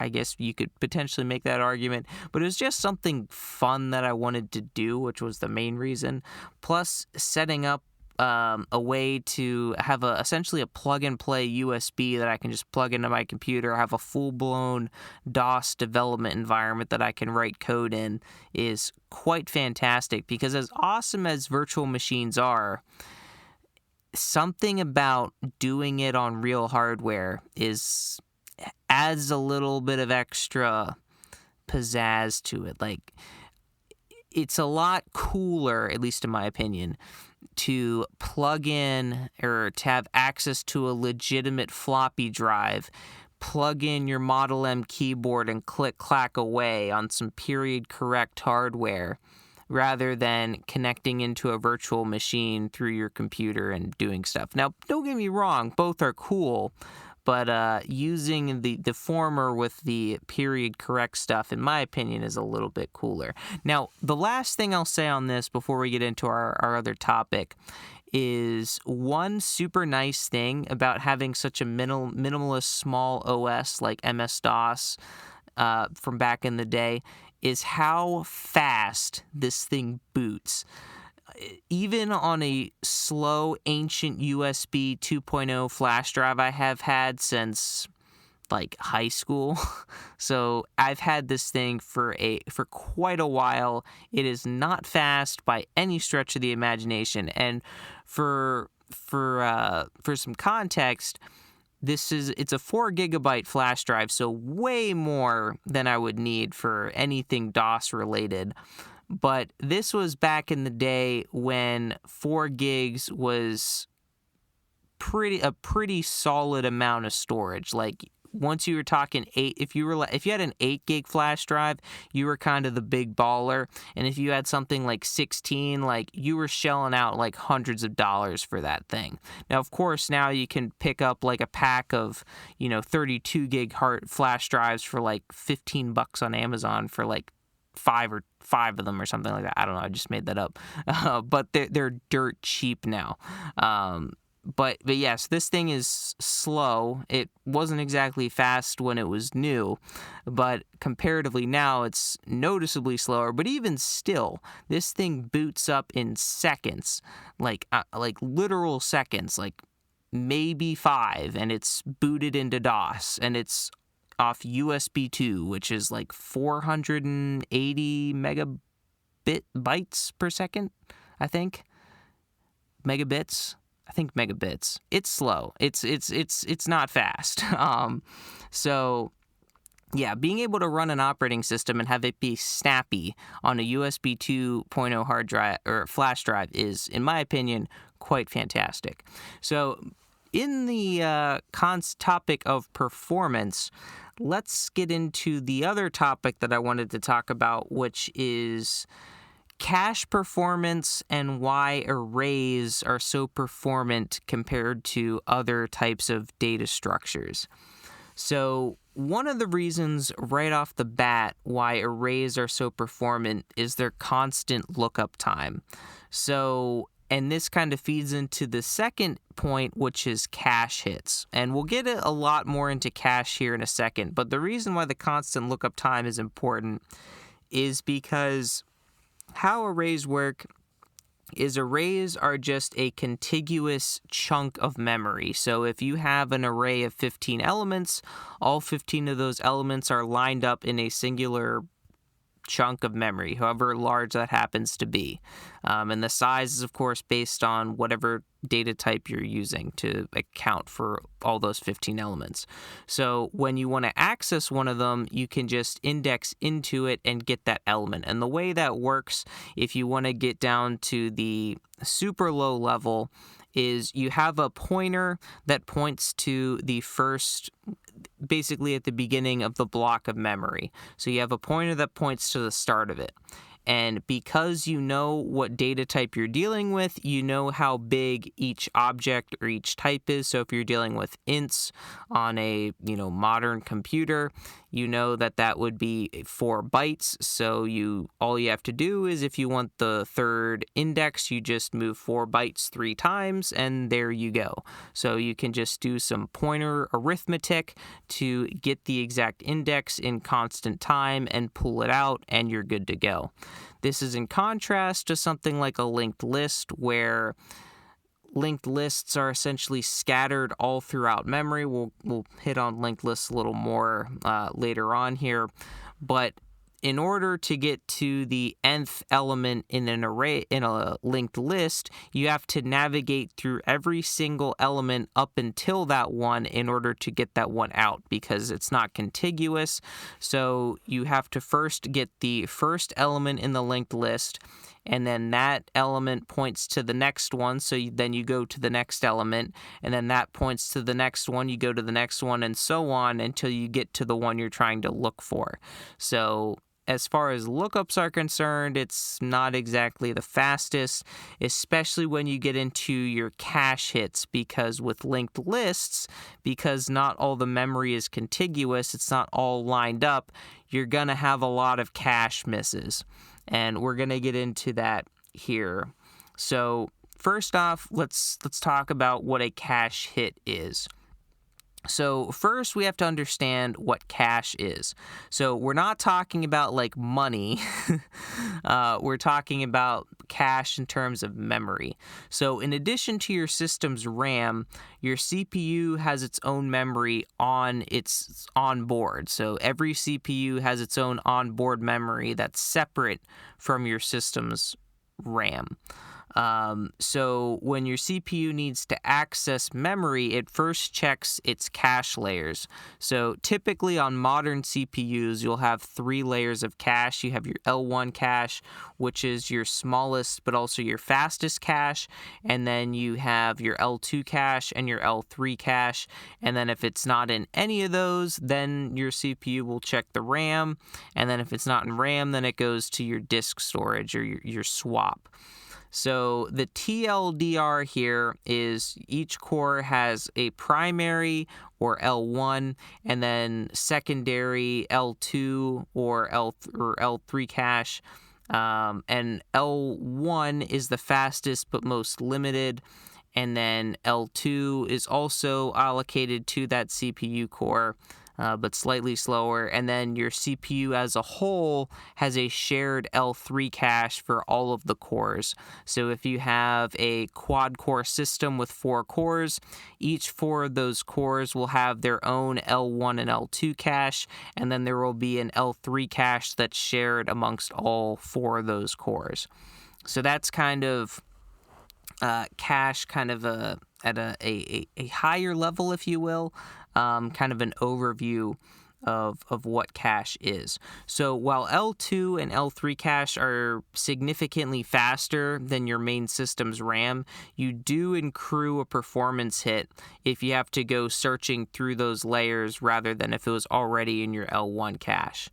I guess you could potentially make that argument, but it was just something fun that I wanted to do, which was the main reason. Plus, setting up a way to have essentially a plug-and-play USB that I can just plug into my computer, have a full-blown DOS development environment that I can write code in, is quite fantastic, because as awesome as virtual machines are, something about doing it on real hardware adds a little bit of extra pizzazz to it. Like, it's a lot cooler, at least in my opinion, to plug in or to have access to a legitimate floppy drive, plug in your Model M keyboard and click-clack away on some period-correct hardware, rather than connecting into a virtual machine through your computer and doing stuff. Now, don't get me wrong, both are cool, but using the former with the period correct stuff, in my opinion, is a little bit cooler. Now, the last thing I'll say on this before we get into our other topic is one super nice thing about having such a minimalist small OS like MS-DOS from back in the day is how fast this thing boots. Even on a slow, ancient USB 2.0 flash drive I have had since, like, high school. So I've had this thing for quite a while. It is not fast by any stretch of the imagination. And for some context, it's a 4 gigabyte flash drive, so way more than I would need for anything DOS related. But this was back in the day when 4 gigs was a pretty solid amount of storage. Like, once you were talking 8, if you had an 8 gig flash drive, you were kind of the big baller. And if you had something like 16, like, you were shelling out like hundreds of dollars for that thing. Now, of course, now you can pick up like a pack of, 32 gig flash drives for like $15 on Amazon for like five of them or something like that. I don't know. I just made that up. But they're dirt cheap now. But yes, this thing is slow. It wasn't exactly fast when it was new, but comparatively now it's noticeably slower. But even still, this thing boots up in seconds, like literal seconds, like maybe 5, and it's booted into DOS, and it's off USB 2, which is like 480 bytes per second, I think. Megabits. I think megabits. It's slow. It's not fast. So yeah, being able to run an operating system and have it be snappy on a USB 2.0 hard drive or flash drive is, in my opinion, quite fantastic. So in the topic of performance, let's get into the other topic that I wanted to talk about, which is cache performance and why arrays are so performant compared to other types of data structures. So one of the reasons right off the bat why arrays are so performant is their constant lookup time. And this kind of feeds into the second point, which is cache hits. And we'll get a lot more into cache here in a second. But the reason why the constant lookup time is important is because how arrays work is arrays are just a contiguous chunk of memory. So if you have an array of 15 elements, all 15 of those elements are lined up in a singular chunk of memory, however large that happens to be. And the size is, of course, based on whatever data type you're using to account for all those 15 elements. So when you want to access one of them, you can just index into it and get that element. And the way that works, if you want to get down to the super low level, is you have a pointer that points to the first, basically at the beginning of the block of memory. So you have a pointer that points to the start of it. And because you know what data type you're dealing with, you know how big each object or each type is. So if you're dealing with ints on a, modern computer, you know that would be 4 bytes. So all you have to do is, if you want the third index, you just move 4 bytes 3 times, and there you go. So you can just do some pointer arithmetic to get the exact index in constant time and pull it out, and you're good to go. This is in contrast to something like a linked list, where linked lists are essentially scattered all throughout memory. We'll hit on linked lists a little more later on here, but in order to get to the nth element in an array, in a linked list, you have to navigate through every single element up until that one in order to get that one out, because it's not contiguous. So you have to first get the first element in the linked list, and then that element points to the next one, so then you go to the next element, and then that points to the next one, you go to the next one, and so on until you get to the one you're trying to look for. So as far as lookups are concerned, it's not exactly the fastest, especially when you get into your cache hits, because with linked lists, because not all the memory is contiguous, it's not all lined up, you're going to have a lot of cache misses. And we're going to get into that here. So first off, let's talk about what a cache hit is. So first, we have to understand what cache is. So we're not talking about like money. We're talking about cache in terms of memory. So in addition to your system's RAM, your CPU has its own memory on its onboard. So every CPU has its own onboard memory that's separate from your system's RAM. So when your CPU needs to access memory, it first checks its cache layers. So typically on modern CPUs, you'll have 3 layers of cache. You have your L1 cache, which is your smallest but also your fastest cache. And then you have your L2 cache and your L3 cache. And then if it's not in any of those, then your CPU will check the RAM. And then if it's not in RAM, then it goes to your disk storage or your swap. So the TLDR here is each core has a primary or L1, and then secondary L2 or L3 cache. And L1 is the fastest but most limited. And then L2 is also allocated to that CPU core, but slightly slower. And then your CPU as a whole has a shared L3 cache for all of the cores. So if you have a quad-core system with 4 cores, each 4 of those cores will have their own L1 and L2 cache, and then there will be an L3 cache that's shared amongst all 4 of those cores. So that's kind of cache kind of at a higher level, if you will, kind of an overview of what cache is. So while L2 and L3 cache are significantly faster than your main system's RAM, you do accrue a performance hit if you have to go searching through those layers rather than if it was already in your L1 cache.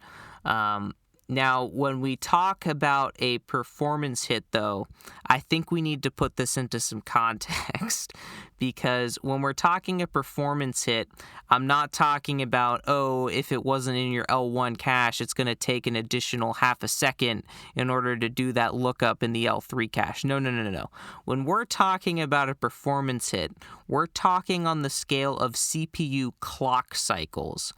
Now, when we talk about a performance hit, though, I think we need to put this into some context, because when we're talking a performance hit, I'm not talking about, if it wasn't in your L1 cache, it's going to take an additional half a second in order to do that lookup in the L3 cache. No. When we're talking about a performance hit, we're talking on the scale of CPU clock cycles.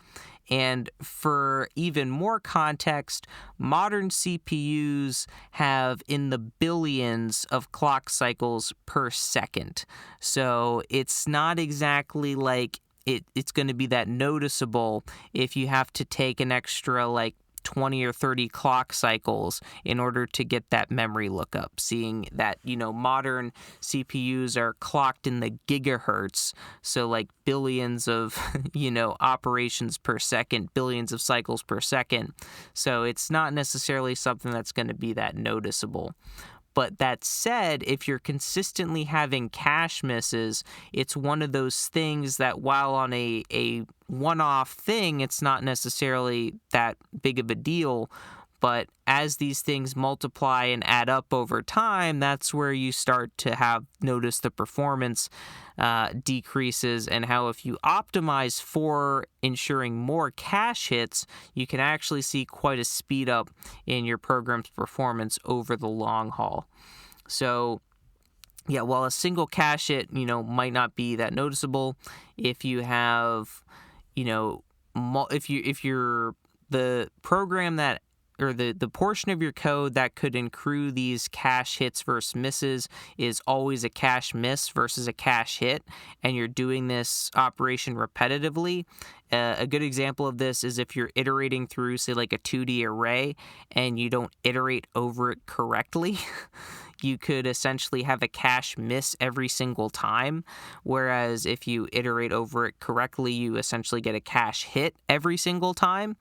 And for even more context, modern CPUs have in the billions of clock cycles per second. So it's not exactly like it's going to be that noticeable if you have to take an extra 20 or 30 clock cycles in order to get that memory lookup, seeing that, modern CPUs are clocked in the gigahertz, so billions of, operations per second, billions of cycles per second. So it's not necessarily something that's going to be that noticeable. But that said, if you're consistently having cache misses, it's one of those things that while on a one-off thing, it's not necessarily that big of a deal. But as these things multiply and add up over time, that's where you start to notice the performance decreases, and how if you optimize for ensuring more cache hits, you can actually see quite a speed up in your program's performance over the long haul. So yeah, while a single cache hit, might not be that noticeable, if you have, if you're the program that, or the portion of your code that could accrue these cache hits versus misses is always a cache miss versus a cache hit, and you're doing this operation repetitively. A good example of this is if you're iterating through, say, like a 2D array, and you don't iterate over it correctly. You could essentially have a cache miss every single time, whereas if you iterate over it correctly, you essentially get a cache hit every single time.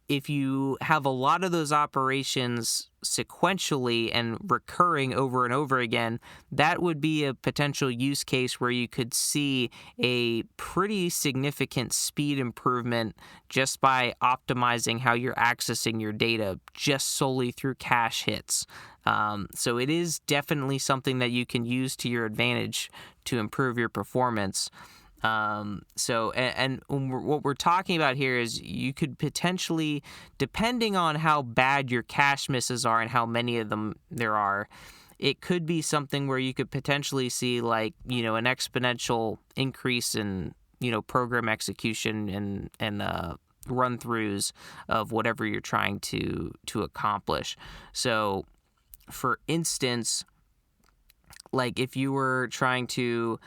If you have a lot of those operations sequentially and recurring over and over again, that would be a potential use case where you could see a pretty significant speed improvement just by optimizing how you're accessing your data just solely through cache hits. So it is definitely something that you can use to your advantage to improve your performance. And what we're talking about here is you could potentially, depending on how bad your cache misses are and how many of them there are, it could be something where you could potentially see like, an exponential increase in, program execution and run-throughs of whatever you're trying to accomplish. So, for instance, like if you were trying to,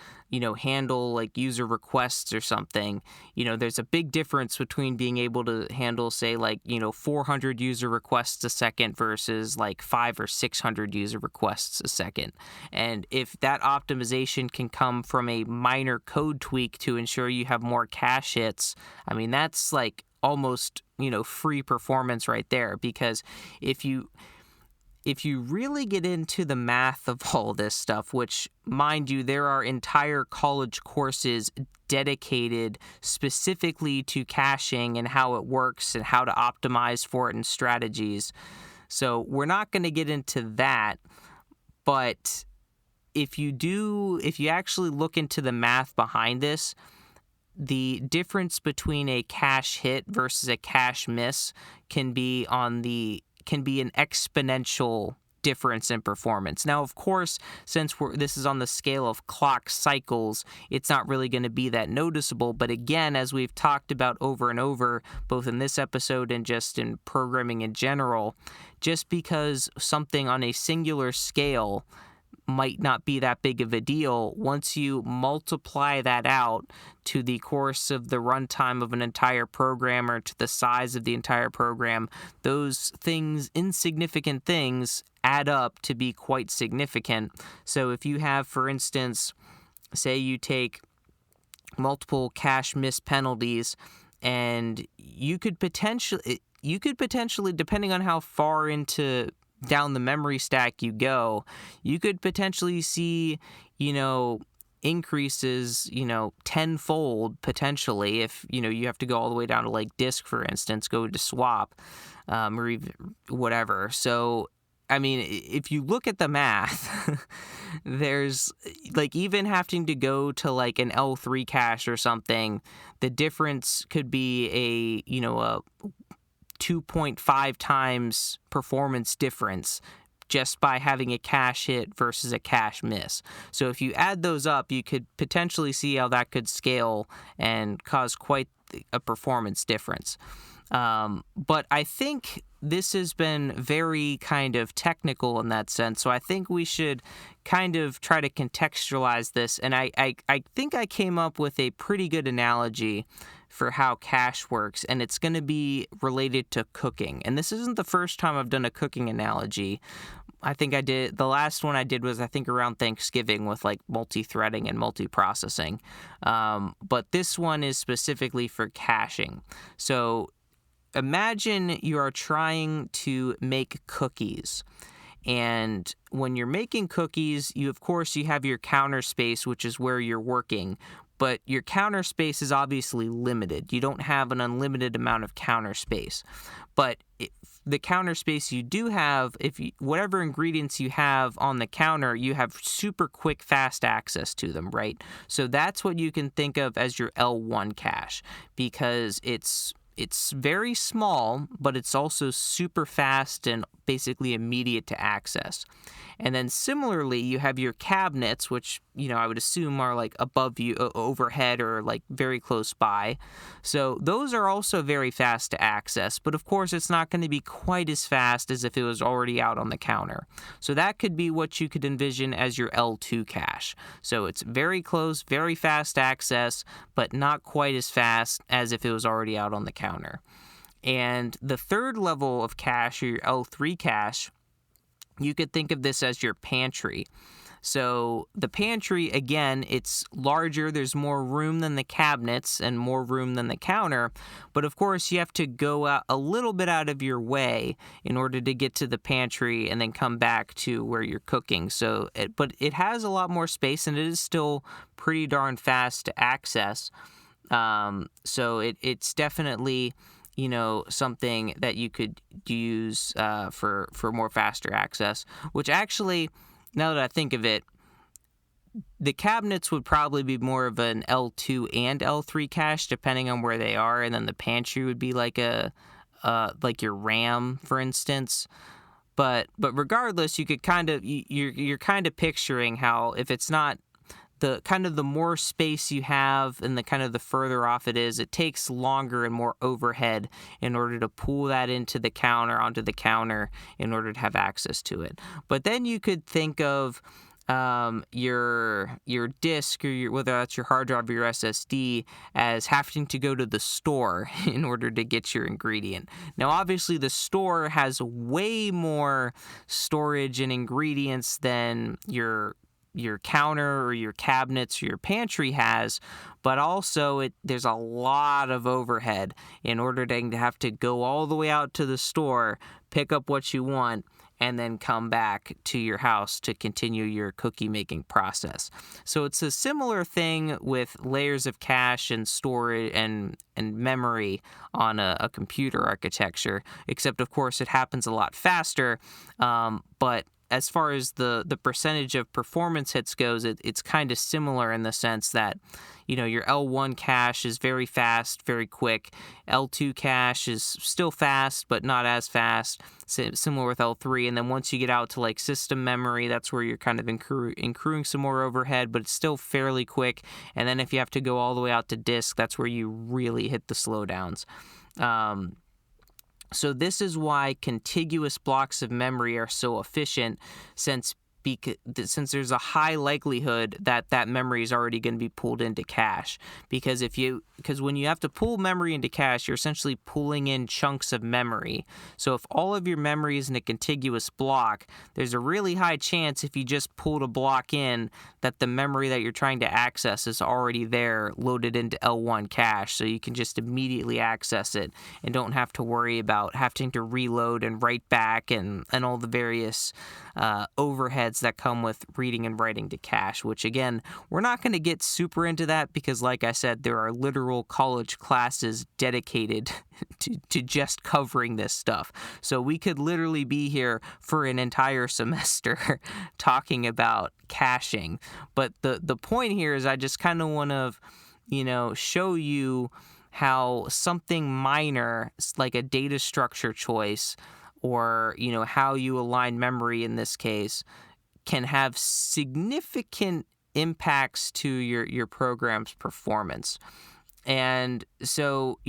handle like user requests or something, there's a big difference between being able to handle, say, like, 400 user requests a second versus like 500 or 600 user requests a second. And if that optimization can come from a minor code tweak to ensure you have more cache hits, I mean, that's like almost, free performance right there. Because if you really get into the math of all this stuff, which, mind you, there are entire college courses dedicated specifically to caching and how it works and how to optimize for it and strategies. So we're not going to get into that. But if you actually look into the math behind this, the difference between a cache hit versus a cache miss can be an exponential difference in performance. Now, of course, since this is on the scale of clock cycles, it's not really going to be that noticeable. But again, as we've talked about over and over, both in this episode and just in programming in general, just because something on a singular scale might not be that big of a deal, once you multiply that out to the course of the runtime of an entire program or to the size of the entire program, those things, insignificant things, add up to be quite significant. So if you have, for instance, say you take multiple cache miss penalties, and you could potentially, depending on how far down the memory stack you go, you could potentially see, increases, tenfold potentially if, you have to go all the way down to like disk, for instance, go to swap, or even whatever. So, I mean, if you look at the math, there's like even having to go to like an L3 cache or something, the difference could be a 2.5 times performance difference just by having a cache hit versus a cache miss. So if you add those up, you could potentially see how that could scale and cause quite a performance difference. But I think this has been very kind of technical in that sense. So I think we should kind of try to contextualize this. And I think I came up with a pretty good analogy for how cache works, and it's going to be related to cooking. And this isn't the first time I've done a cooking analogy. I think the last one I did was, I think, around Thanksgiving with like multi-threading and multi-processing. But this one is specifically for caching. So imagine you are trying to make cookies. And when you're making cookies, you have your counter space, which is where you're working. But your counter space is obviously limited. You don't have an unlimited amount of counter space. But the counter space you do have, whatever ingredients you have on the counter, you have super quick, fast access to them, right? So that's what you can think of as your L1 cache, because it's very small, but it's also super fast and basically immediate to access. And then similarly, you have your cabinets, which, I would assume are like above you, overhead, or like very close by. So those are also very fast to access, but of course it's not going to be quite as fast as if it was already out on the counter. So that could be what you could envision as your L2 cache. So it's very close, very fast access, but not quite as fast as if it was already out on the counter. And the third level of cache, or your L3 cache, you could think of this as your pantry. So the pantry, again, it's larger. There's more room than the cabinets and more room than the counter. But of course, you have to go out a little bit out of your way in order to get to the pantry and then come back to where you're cooking. But it has a lot more space, and it is still pretty darn fast to access. So it's definitely something that you could use for more faster access, which actually, now that I think of it, the cabinets would probably be more of an L2 and L3 cache, depending on where they are, and then the pantry would be like like your RAM, for instance. But regardless, you could you're kind of picturing how, if it's not the more space you have and the further off it is, it takes longer and more overhead in order to pull that onto the counter in order to have access to it. But then you could think of your disk, or whether that's your hard drive or your SSD, as having to go to the store in order to get your ingredient. Now, obviously, the store has way more storage and ingredients than your counter or your cabinets or your pantry has, but also there's a lot of overhead in order to have to go all the way out to the store, pick up what you want, and then come back to your house to continue your cookie making process. So it's a similar thing with layers of cache and storage and memory on a computer architecture, except of course it happens a lot faster, but as far as the percentage of performance hits goes, it's kind of similar in the sense that, your L1 cache is very fast, very quick. L2 cache is still fast, but not as fast, similar with L3. And then once you get out to like system memory, that's where you're kind of accruing some more overhead, but it's still fairly quick. And then if you have to go all the way out to disk, that's where you really hit the slowdowns. So this is why contiguous blocks of memory are so efficient, since there's a high likelihood that memory is already going to be pulled into cache. Because when you have to pull memory into cache, you're essentially pulling in chunks of memory. So if all of your memory is in a contiguous block, there's a really high chance, if you just pulled a block in, that the memory that you're trying to access is already there, loaded into L1 cache. So you can just immediately access it and don't have to worry about having to reload and write back and all the various overheads that come with reading and writing to cache, which again, we're not going to get super into that because, like I said, there are literal college classes dedicated to just covering this stuff. So we could literally be here for an entire semester talking about caching. But the point here is I just kind of want to, show you how something minor, like a data structure choice, or how you align memory in this case, can have significant impacts to your program's performance. And so,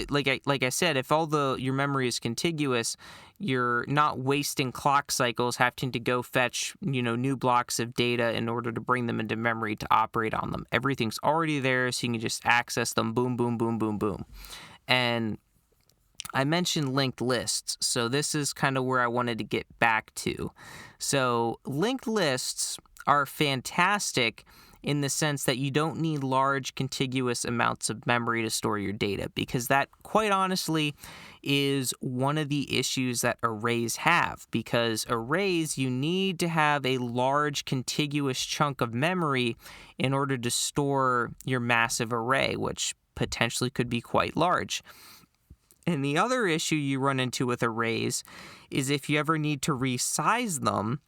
like I said, if your memory is contiguous, you're not wasting clock cycles having to go fetch, new blocks of data in order to bring them into memory to operate on them. Everything's already there, so you can just access them, boom, boom, boom, boom, boom. And I mentioned linked lists, so this is kind of where I wanted to get back to. So linked lists are fantastic in the sense that you don't need large contiguous amounts of memory to store your data, because that, quite honestly, is one of the issues that arrays have. Because arrays, you need to have a large contiguous chunk of memory in order to store your massive array, which potentially could be quite large. And the other issue you run into with arrays is if you ever need to resize them,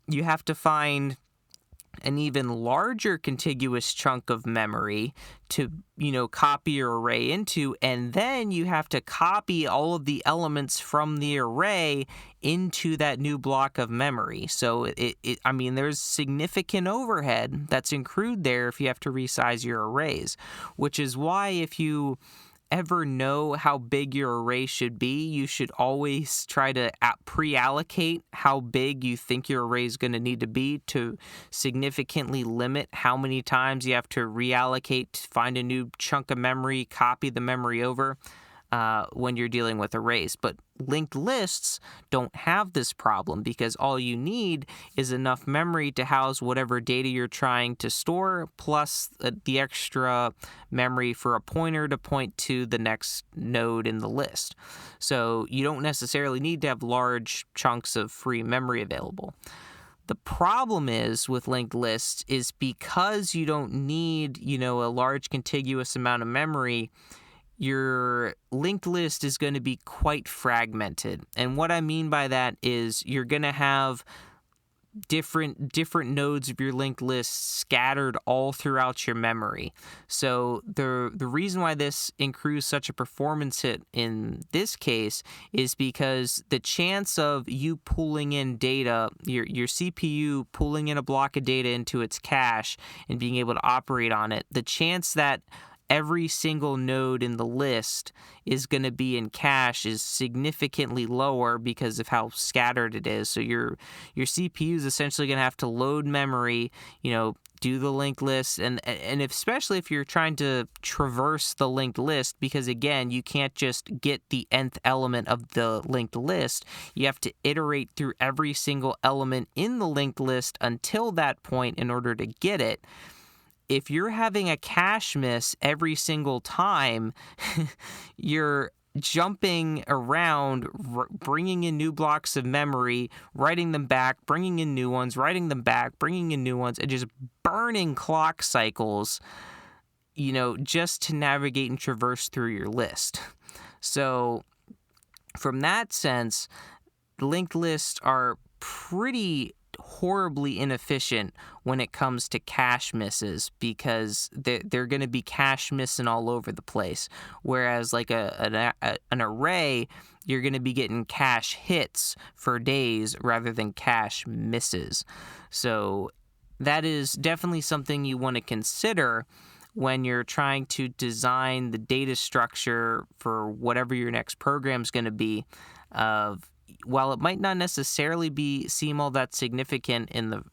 you have to find an even larger contiguous chunk of memory to, copy your array into, and then you have to copy all of the elements from the array into that new block of memory. So there's significant overhead that's accrued there if you have to resize your arrays, which is why if you ever know how big your array should be, you should always try to pre-allocate how big you think your array is going to need to be to significantly limit how many times you have to reallocate, find a new chunk of memory, copy the memory over when you're dealing with arrays. But linked lists don't have this problem because all you need is enough memory to house whatever data you're trying to store, plus the extra memory for a pointer to point to the next node in the list. So you don't necessarily need to have large chunks of free memory available. The problem is with linked lists is because you don't need, a large contiguous amount of memory, your linked list is going to be quite fragmented. And what I mean by that is you're going to have different nodes of your linked list scattered all throughout your memory. So the reason why this accrues such a performance hit in this case is because the chance of you pulling in data, your CPU pulling in a block of data into its cache and being able to operate on it, the chance that every single node in the list is going to be in cache is significantly lower because of how scattered it is. So your CPU is essentially going to have to load memory, do the linked list, and especially if you're trying to traverse the linked list, because again, you can't just get the nth element of the linked list. You have to iterate through every single element in the linked list until that point in order to get it. If you're having a cache miss every single time, you're jumping around, bringing in new blocks of memory, writing them back, bringing in new ones, writing them back, bringing in new ones, and just burning clock cycles, just to navigate and traverse through your list. So from that sense, linked lists are pretty horribly inefficient when it comes to cache misses because they're going to be cache missing all over the place. Whereas like an array, you're going to be getting cache hits for days rather than cache misses. So that is definitely something you want to consider when you're trying to design the data structure for whatever your next program is going to be. While it might not necessarily seem all that significant in the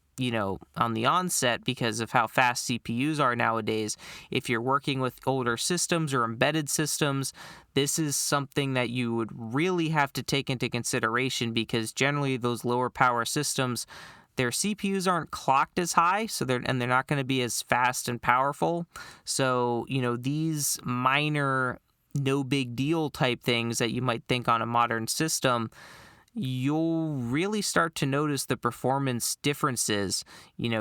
on the onset because of how fast CPUs are nowadays, if you're working with older systems or embedded systems, this is something that you would really have to take into consideration because generally those lower power systems, their CPUs aren't clocked as high, so they're not going to be as fast and powerful. So, these minor no big deal type things that you might think on a modern system, you'll really start to notice the performance differences,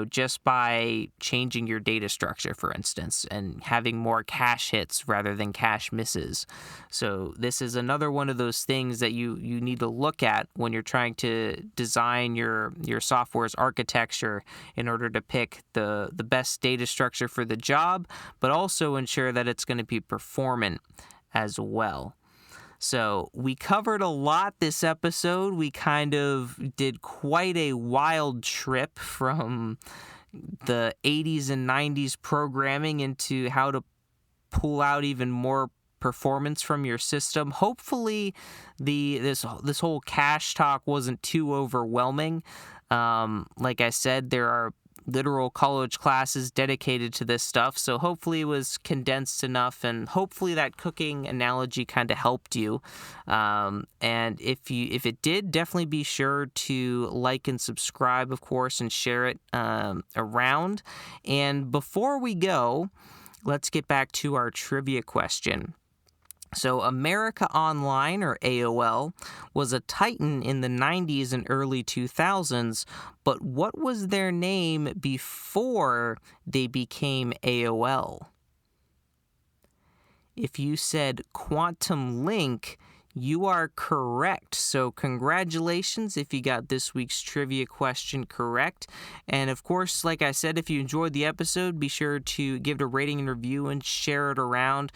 just by changing your data structure, for instance, and having more cache hits rather than cache misses. So this is another one of those things that you need to look at when you're trying to design your software's architecture in order to pick the best data structure for the job, but also ensure that it's going to be performant as well. So we covered a lot this episode. We kind of did quite a wild trip from the 80s and 90s programming into how to pull out even more performance from your system. Hopefully this whole cache talk wasn't too overwhelming. Like I said, there are literal college classes dedicated to this stuff, so hopefully it was condensed enough, and hopefully that cooking analogy kind of helped you. And if it did, definitely be sure to like and subscribe, of course, and share it around. And before we go, let's get back to our trivia question. So America Online, or AOL, was a titan in the 90s and early 2000s, but what was their name before they became AOL? If you said Quantum Link, You are correct. So congratulations if you got this week's trivia question correct. And of course, like I said, if you enjoyed the episode, be sure to give it a rating and review and share it around.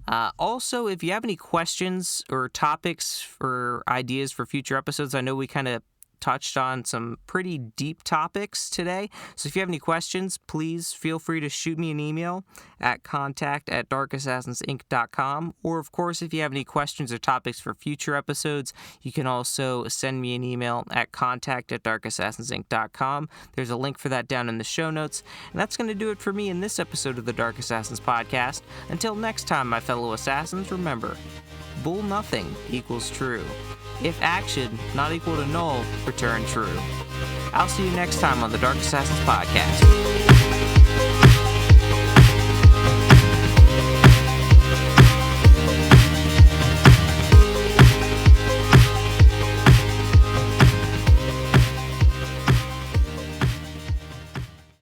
Also, if you have any questions or topics or ideas for future episodes, I know we kind of touched on some pretty deep topics today. So if you have any questions, please feel free to shoot me an email at contact@darkassassinsinc.com. Or, of course, if you have any questions or topics for future episodes, you can also send me an email at contact@darkassassinsinc.com. There's a link for that down in the show notes. And that's going to do it for me in this episode of the Dark Assassins podcast. Until next time, my fellow assassins, remember, bull nothing equals true. If action not equal to null, return true. I'll see you next time on the Dark Assassins podcast.